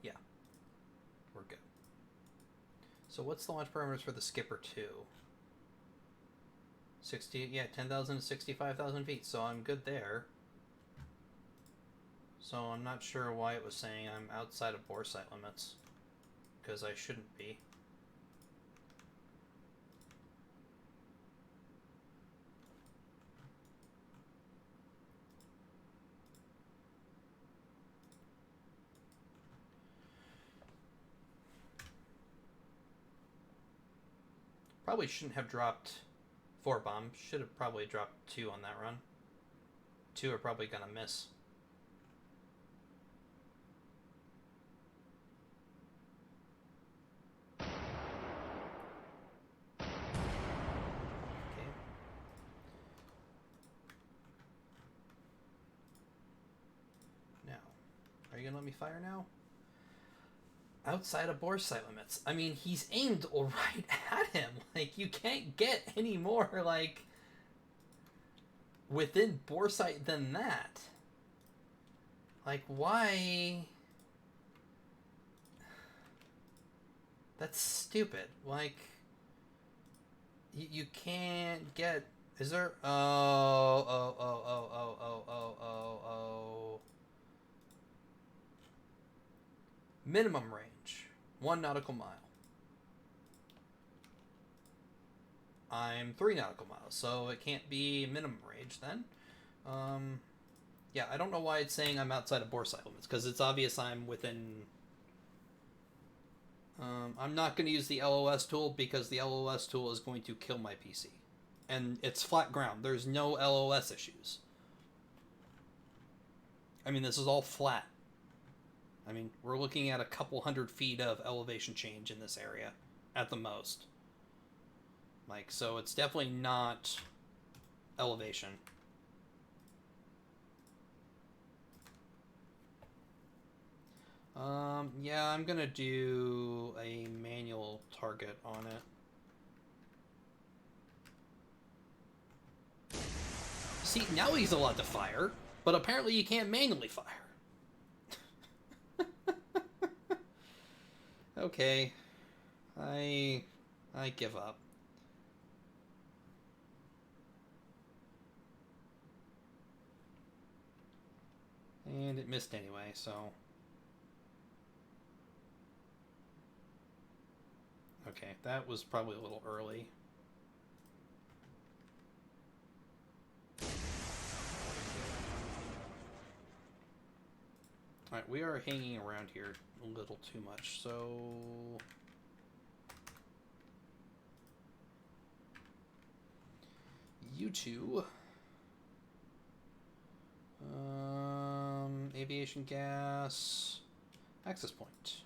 Yeah, we're good. So what's the launch parameters for the Skipper 2? 60, yeah, 10,000 to 65,000 feet, so I'm good there. So I'm not sure why it was saying I'm outside of bore sight limits, because I shouldn't be. Probably shouldn't have dropped 4 bombs. Should have probably dropped 2 on that run. 2 are probably gonna miss. Okay. Now, are you gonna let me fire now? Outside of bore sight limits. I mean, he's aimed right at him. Like, you can't get any more, like, within bore sight than that. Like, why? That's stupid. Like, you can't get... Is there... Oh. Minimum range. 1 nautical mile. I'm 3 nautical miles, so it can't be minimum range then. Yeah, I don't know why it's saying I'm outside of bore sight limits, because it's obvious I'm within... I'm not going to use the LOS tool, because the LOS tool is going to kill my PC. And it's flat ground. There's no LOS issues. I mean, this is all flat. I mean, we're looking at a couple 100 feet of elevation change in this area, at the most. Like, so it's definitely not elevation. Yeah, I'm gonna do a manual target on it. See, now he's allowed to fire, but apparently you can't manually fire. Okay. I give up. And it missed anyway, so... Okay, that was probably a little early. Alright, we are hanging around here a little too much, so... You two... aviation gas access point.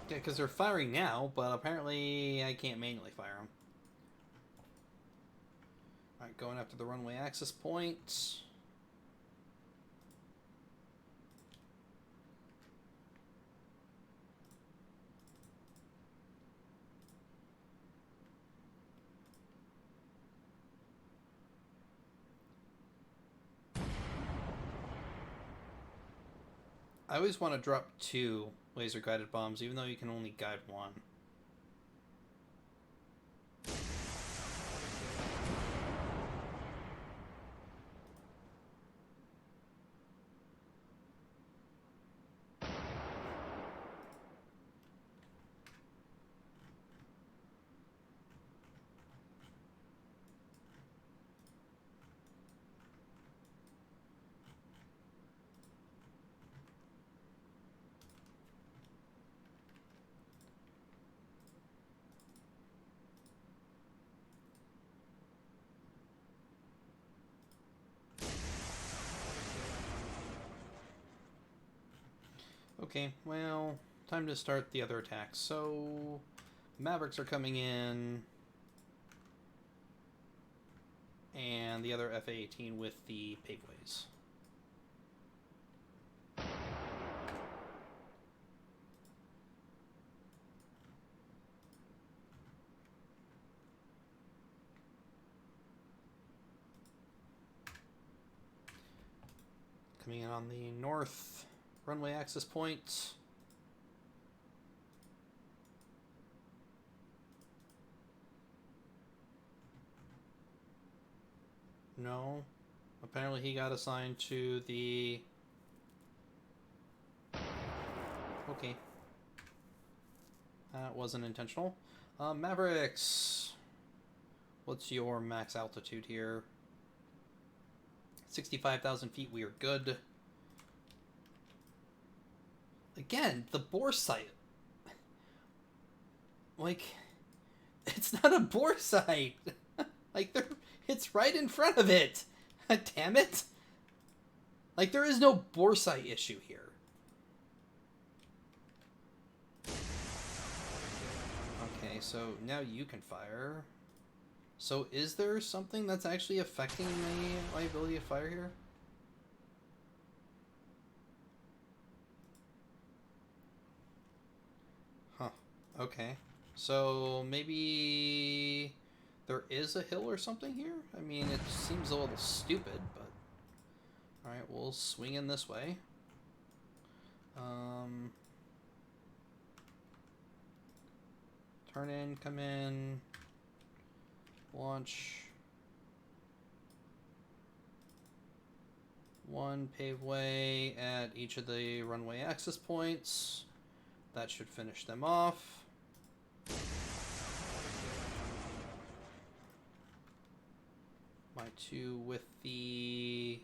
Yeah, because they're firing now, but apparently I can't manually fire them. Alright, going after the runway access point. I always want to drop 2 laser guided bombs, even though you can only guide 1. Okay, well, time to start the other attacks. So, Mavericks are coming in, and the other FA-18 with the paveways. Coming in on the north runway access point. No. Apparently he got assigned to the... Okay. That wasn't intentional. Mavericks. What's your max altitude here? 65,000 feet, we are good. Again, the bore site. Like, it's not a bore site. Like, it's right in front of it. Damn it. Like, there is no bore site issue here. Okay, so now you can fire. So is there something that's actually affecting my ability to fire here? Huh. Okay. So maybe there is a hill or something here? I mean, it seems a little stupid, but... Alright, we'll swing in this way. Turn in, come in... Launch 1 paveway at each of the runway access points. That should finish them off. My 2 with the...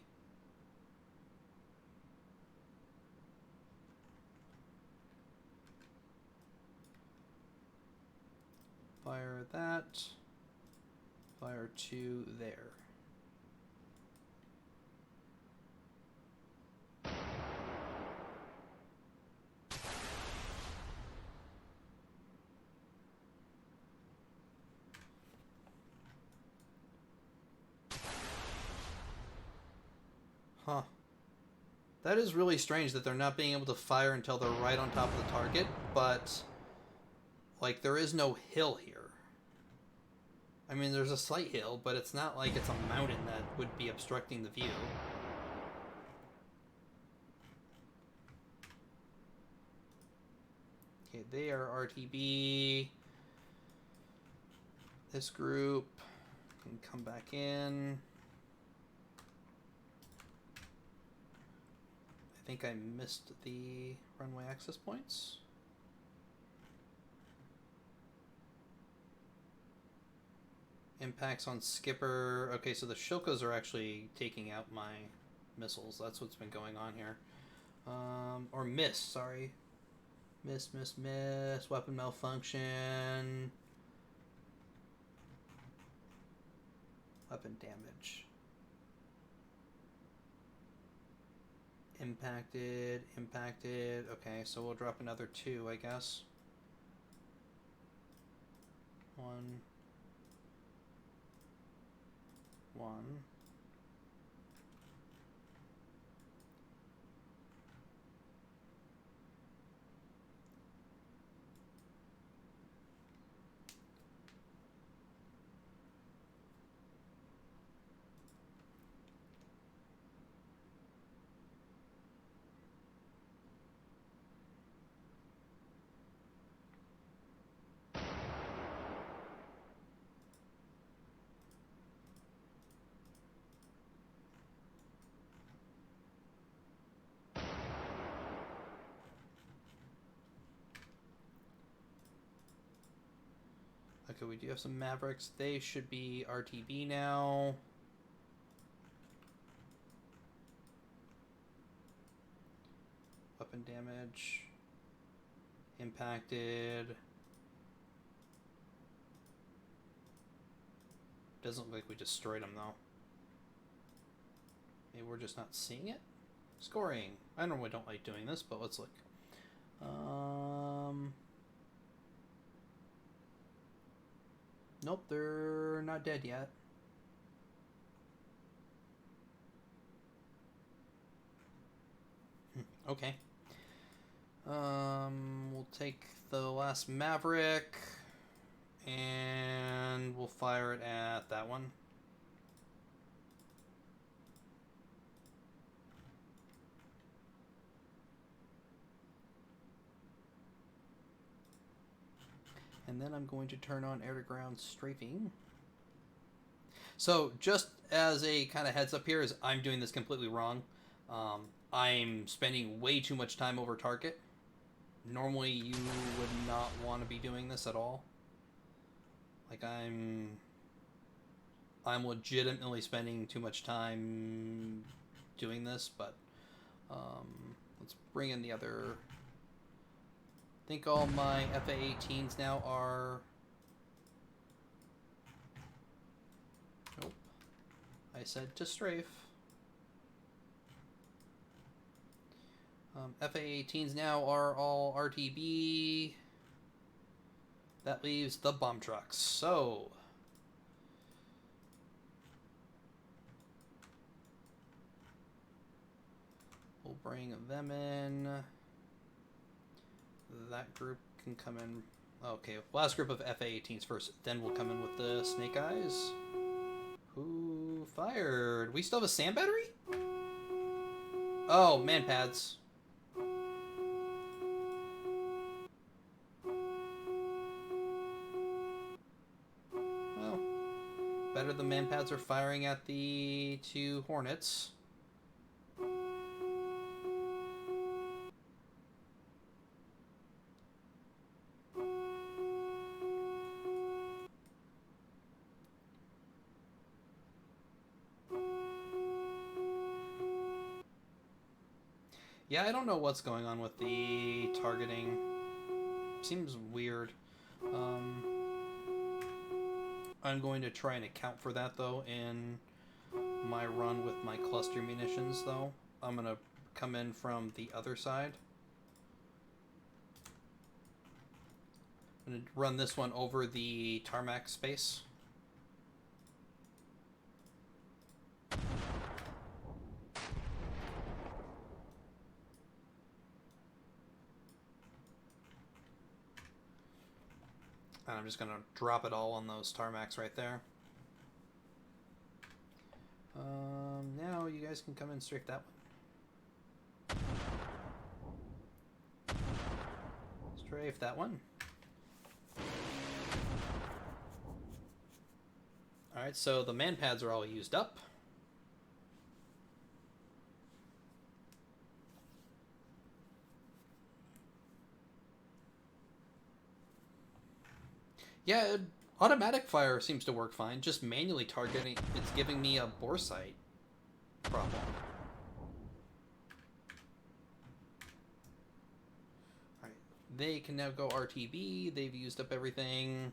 Fire that. Fire 2 there. Huh. That is really strange that they're not being able to fire until they're right on top of the target, but... Like, there is no hill here. I mean, there's a slight hill, but it's not like it's a mountain that would be obstructing the view. Okay, they are RTB. This group can come back in. I think I missed the runway access points. Impacts on Skipper. Okay, so the Shilkas are actually taking out my missiles. That's what's been going on here. Or miss, sorry. Miss. Weapon malfunction. Weapon damage. Impacted. Okay, so we'll drop another 2, I guess. 1. Okay, we do have some Mavericks. They should be RTB now. Weapon damage. Impacted. Doesn't look like we destroyed them, though. Maybe we're just not seeing it? Scoring. I normally don't like doing this, but let's look. Nope, they're not dead yet. Okay. We'll take the last Maverick, and we'll fire it at that one. And then I'm going to turn on air-to-ground strafing. So just as a kind of heads up here, is I'm doing this completely wrong. I'm spending way too much time over target. Normally you would not want to be doing this at all. Like I'm legitimately spending too much time doing this, but let's bring in the other. I think all my FA-18s now are... Nope. I said to strafe. FA-18s now are all RTB. That leaves the bomb trucks. So... we'll bring them in. That group can come in. Okay, last group of FA-18s first. Then we'll come in with the Snake Eyes. Who fired? We still have a sand battery? Oh, man pads. Well, better the man pads are firing at the 2 Hornets. Yeah, I don't know what's going on with the targeting. Seems weird. I'm going to try and account for that, though, in my run with my cluster munitions, though. I'm going to come in from the other side. I'm going to run this one over the tarmac space. And I'm just going to drop it all on those tarmacs right there. Now you guys can come and strafe that one. Strafe that one. Alright, so the man pads are all used up. Yeah, automatic fire seems to work fine. Just manually targeting, it's giving me a bore sight problem. Alright, they can now go RTB. They've used up everything.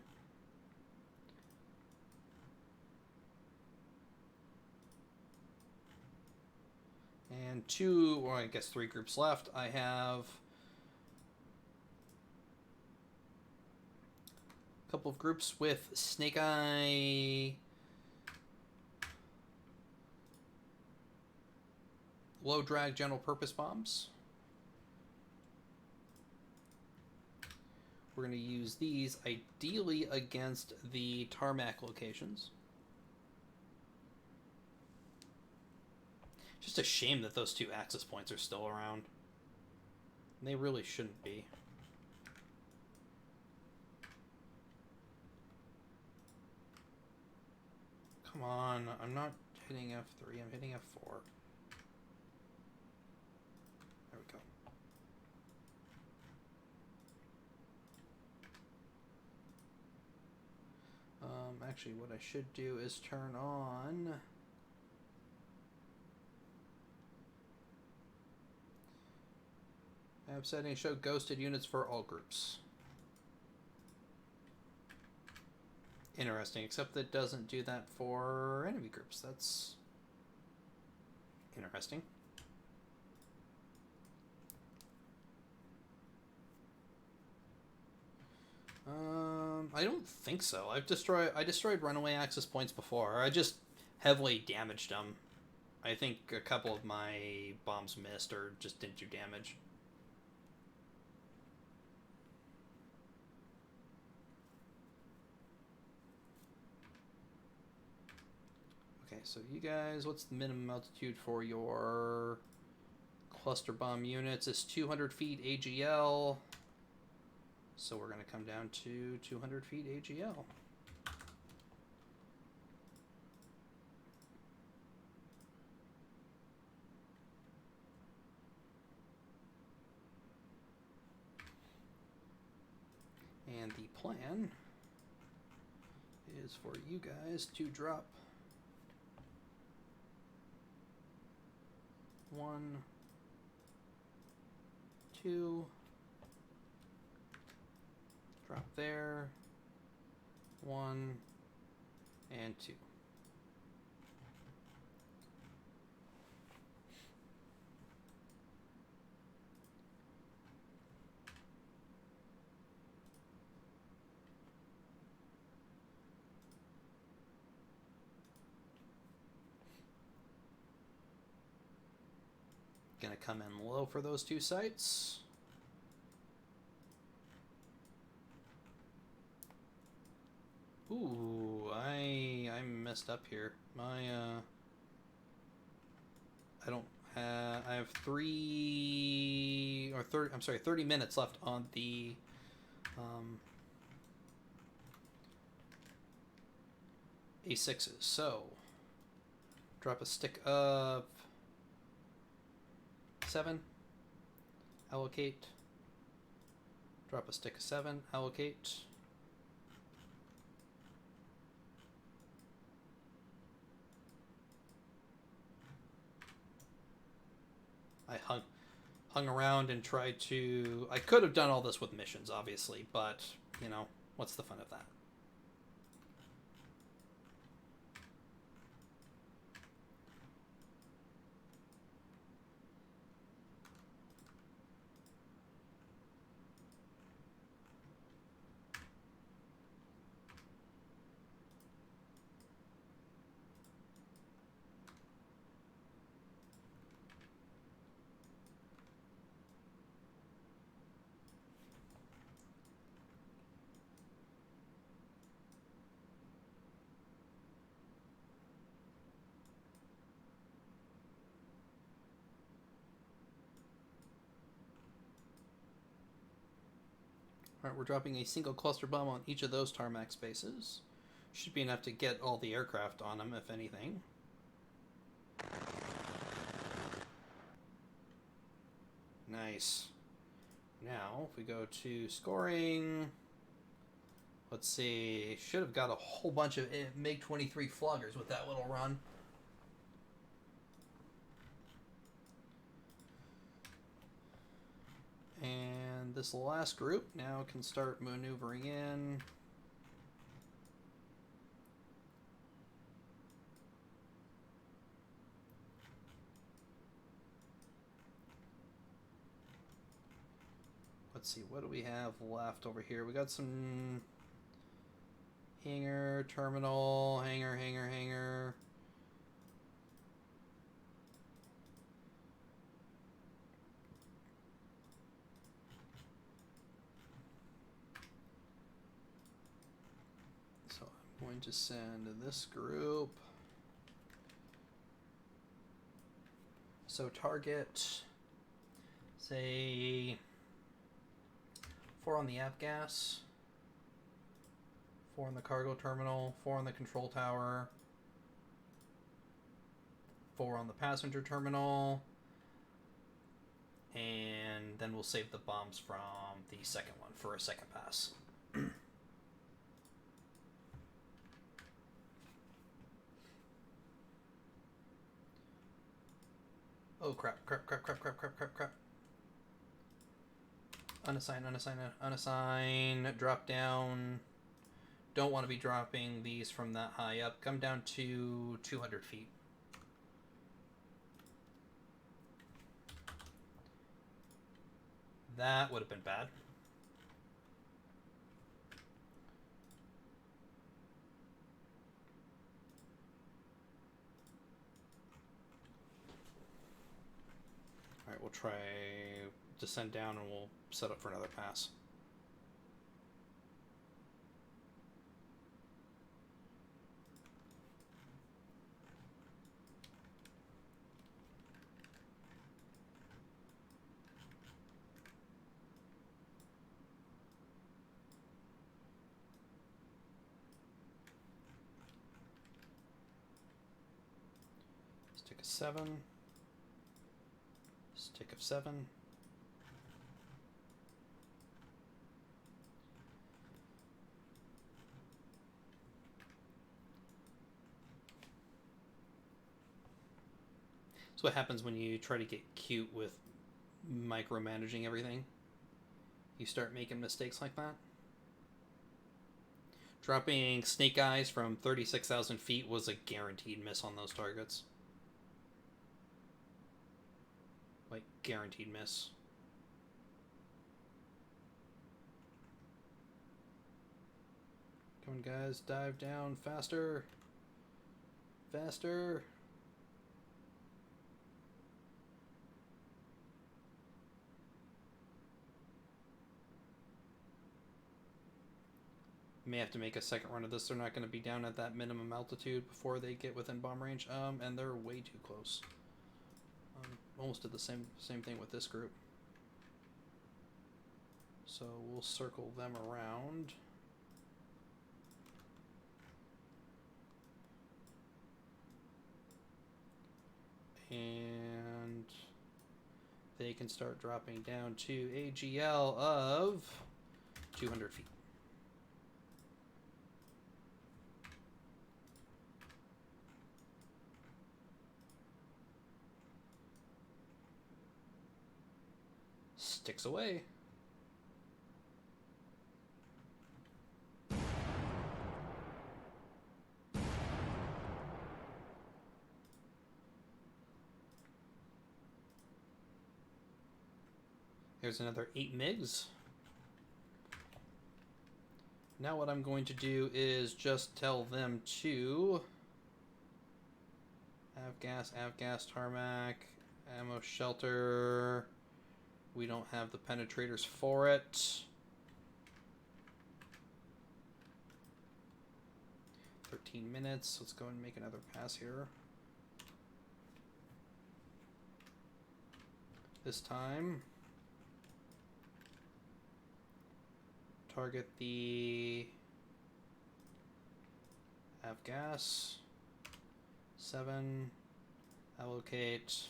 And two, or I guess 3 groups left. I have a couple of groups with Snake Eye, low drag general purpose bombs. We're going to use these ideally against the tarmac locations. Just a shame that those 2 access points are still around. They really shouldn't be. Come on, I'm not hitting F3, I'm hitting F4. There we go. Actually, what I should do is turn on... App settings show ghosted units for all groups. Interesting, except that doesn't do that for enemy groups. That's interesting. I don't think so. I destroyed runaway access points before. I just heavily damaged them. I think a couple of my bombs missed or just didn't do damage. Okay, so you guys, what's the minimum altitude for your cluster bomb units? It's 200 feet AGL. So we're going to come down to 200 feet AGL. And the plan is for you guys to drop 1, 2, drop there, 1, and 2. Gonna come in low for those 2 sites. Ooh, I messed up here. My I don't have, I have 30 minutes left on the A6s. So drop a stick of 7, allocate, drop a stick of 7, allocate. I hung around and tried to... I could have done all this with missions, obviously, but, you know, what's the fun of that? Alright, we're dropping a single cluster bomb on each of those tarmac spaces. Should be enough to get all the aircraft on them, if anything. Nice. Now, if we go to scoring... Let's see, should have got a whole bunch of MiG-23 floggers with that little run. And this last group now can start maneuvering in. Let's see, what do we have left over here? We got some hangar, terminal, hangar. So I'm going to send this group. So target, say, 4 on the avgas, 4 on the cargo terminal, 4 on the control tower, 4 on the passenger terminal, and then we'll save the bombs from the second one for a second pass. Oh crap. Unassign, drop down. Don't want to be dropping these from that high up. Come down to 200 feet. That would have been bad. Alright, we'll try descend down and we'll set up for another pass. Stick of 7. Stick of 7. So what happens when you try to get cute with micromanaging everything? You start making mistakes like that. Dropping snake eyes from 36,000 feet was a guaranteed miss on those targets. Like, guaranteed miss. Come on, guys, dive down faster. Faster. May have to make a second run of this. They're not going to be down at that minimum altitude before they get within bomb range. And they're way too close. Almost did the same thing with this group. So we'll circle them around. And they can start dropping down to a GL of 200 feet. Sticks away. Here's another 8 MiGs. Now what I'm going to do is just tell them to avgas, tarmac, ammo shelter. We don't have the penetrators for it. 13 minutes. Let's go and make another pass here. This time, target the Avgas. 7. Allocate.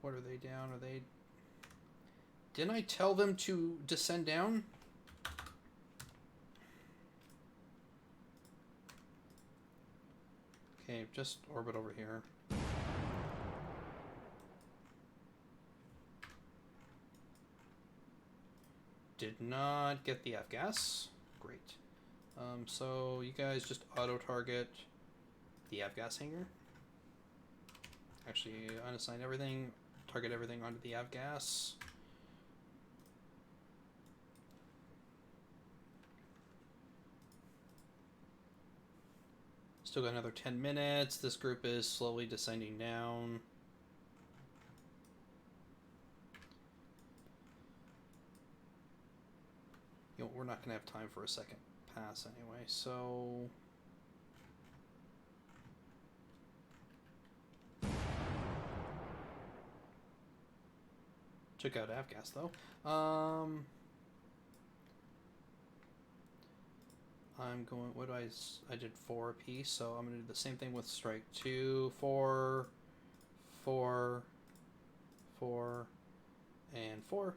What are they down? Are they... Didn't I tell them to descend down? Okay, just orbit over here. Did not get the Avgas. Great. So you guys just auto-target the Avgas hangar. Actually, unassign everything. Target everything onto the Avgas. Still got another 10 minutes. This group is slowly descending down. You know, we're not going to have time for a second pass anyway, so... Took out Avgas, though. I'm going... What do I did 4 apiece, so I'm going to do the same thing with strike 2, 4, 4, 4, and 4.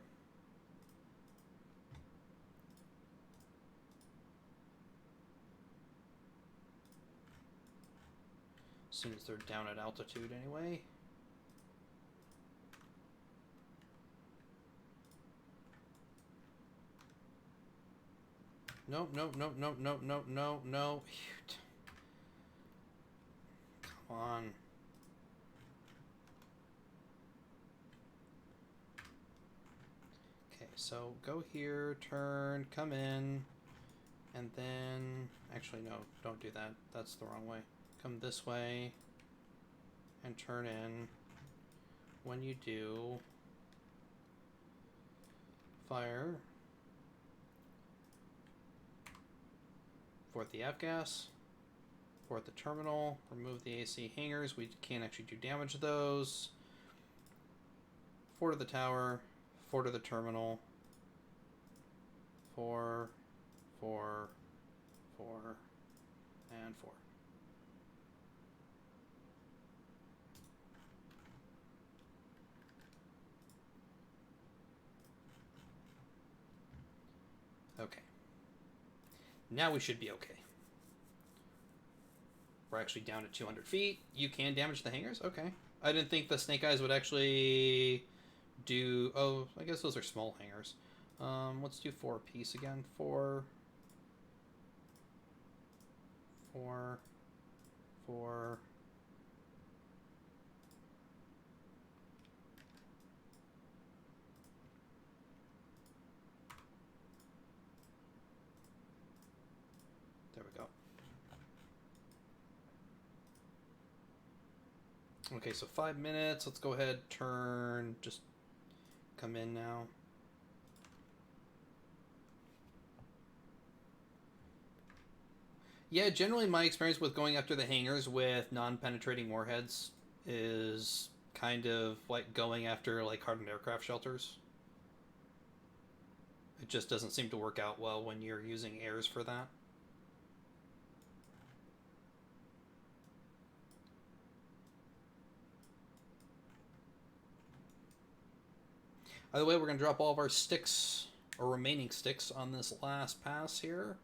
As soon as they're down at altitude anyway. No, no, no, no, no, no, no, no. Come on. Okay, so go here, turn, come in, and then... Actually, no, don't do that. That's the wrong way. Come this way, and turn in. When you do, fire. Fourth the Avgas. Fourth the terminal. Remove the AC hangars. We can't actually do damage to those. 4 to the tower. 4 to the terminal. 4, 4, 4, and 4. Okay. Now we should be okay. We're actually down to 200 feet. You can damage the hangars? Okay. I didn't think the Snake Eyes would actually do... Oh, I guess those are small hangars. Let's do 4 apiece again. 4, 4, 4. There we go. Okay, so 5 minutes. Let's go ahead, turn, just come in now. Yeah, generally my experience with going after the hangars with non-penetrating warheads is kind of like going after like hardened aircraft shelters. It just doesn't seem to work out well when you're using airs for that. By the way, we're going to drop all of our sticks, or remaining sticks, on this last pass here.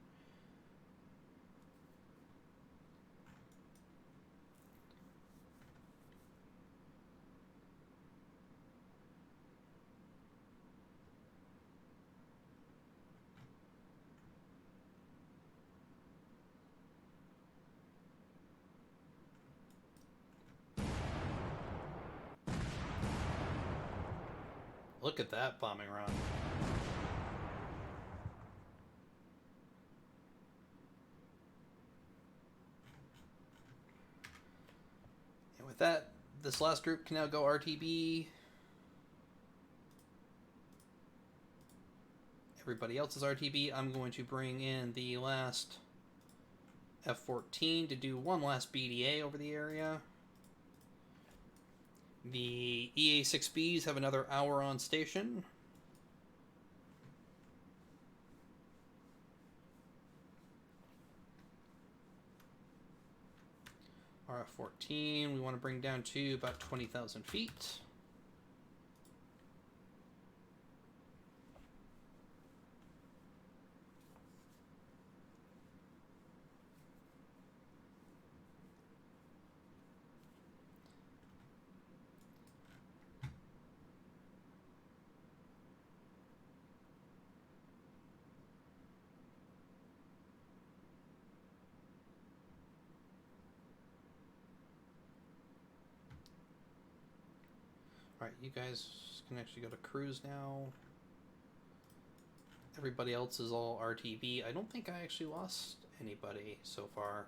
Look at that bombing run. And with that, this last group can now go RTB. everybody else's RTB. I'm going to bring in the last F-14 to do one last BDA over the area. The EA-6Bs have another hour on station. Our F-14 we want to bring down to about 20,000 feet. Alright, you guys can actually go to cruise now. Everybody else is all RTB. I don't think I actually lost anybody so far.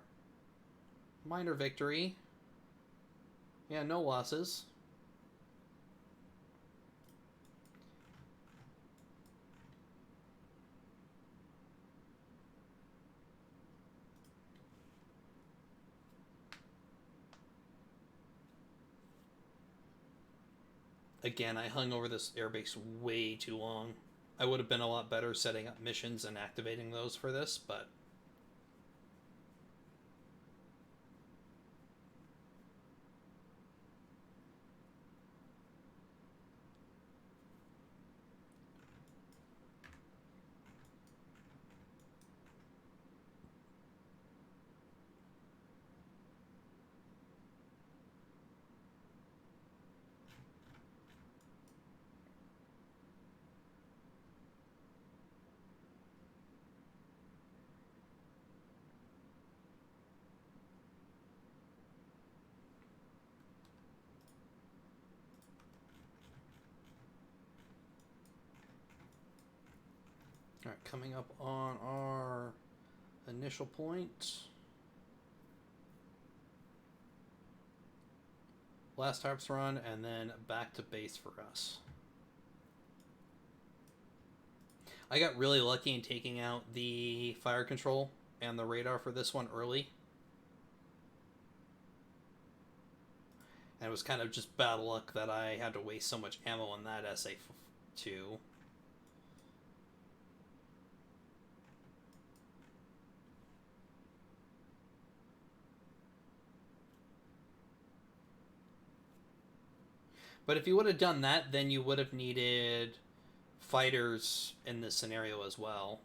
Minor victory. Yeah, no losses. Again, I hung over this airbase way too long. I would have been a lot better setting up missions and activating those for this, but... Alright, coming up on our initial point. Last harps run, and then back to base for us. I got really lucky in taking out the fire control and the radar for this one early. And it was kind of just bad luck that I had to waste so much ammo on that SA-2. But if you would have done that, then you would have needed fighters in this scenario as well.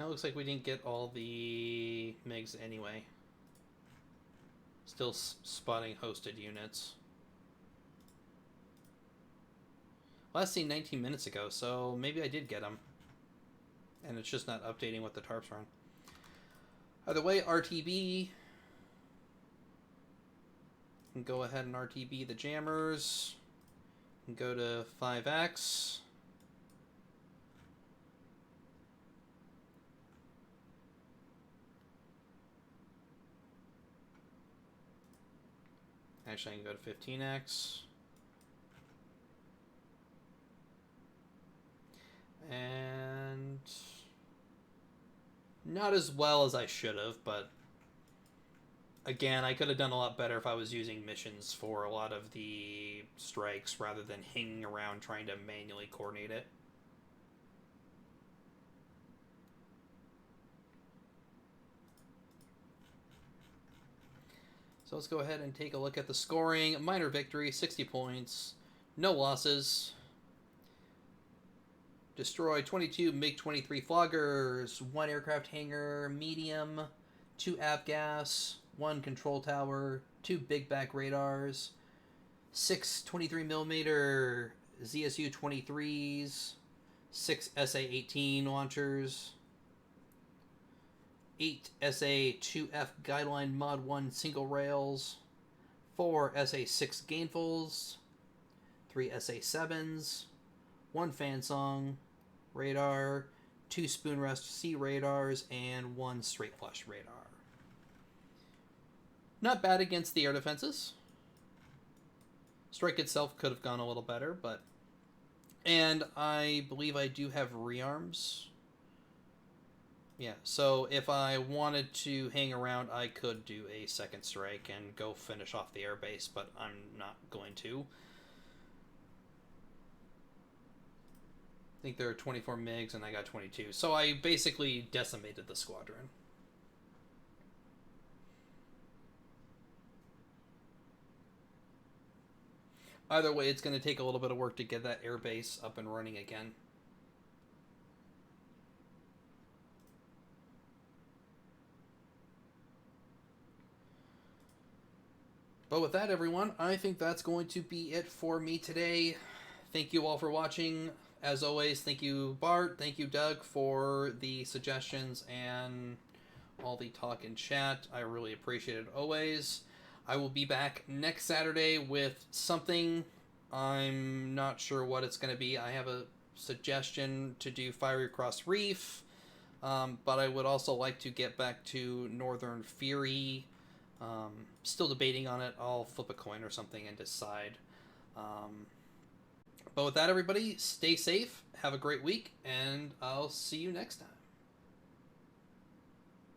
Now it looks like we didn't get all the MiGs anyway. Still spotting hosted units. Last seen 19 minutes ago, so maybe I did get them. And it's just not updating what the tarps run. Either way, RTB. Can go ahead and RTB the jammers. Can go to 5X. Actually, I can go to 15X. And not as well as I should have, but again, I could have done a lot better if I was using missions for a lot of the strikes rather than hanging around trying to manually coordinate it. So let's go ahead and take a look at the scoring. Minor victory, 60 points. No losses. Destroy 22 MiG-23 floggers, 1 aircraft hangar, medium, 2 avgas, 1 control tower, 2 big back radars, 6 23mm ZSU 23s, 6 SA-18 launchers, 8 SA-2F Guideline Mod 1 single rails, 4 SA-6 gainfuls, 3 SA-7s, 1 Fansong radar, 2 spoon rest C radars, and 1 straight flush radar. Not bad against the air defenses. Strike itself could have gone a little better, but... And I believe I do have rearms. Yeah, so if I wanted to hang around, I could do a second strike and go finish off the airbase, but I'm not going to. I think there are 24 MiGs and I got 22. So I basically decimated the squadron. Either way, it's going to take a little bit of work to get that airbase up and running again. But with that, everyone, I think that's going to be it for me today. Thank you all for watching. As always, thank you, Bart. Thank you, Doug, for the suggestions and all the talk and chat. I really appreciate it always. I will be back next Saturday with something. I'm not sure what it's going to be. I have a suggestion to do Fiery Cross Reef, but I would also like to get back to Northern Fury. Still debating on it. I'll flip a coin or something and decide. But with that, everybody, stay safe, have a great week, and I'll see you next time.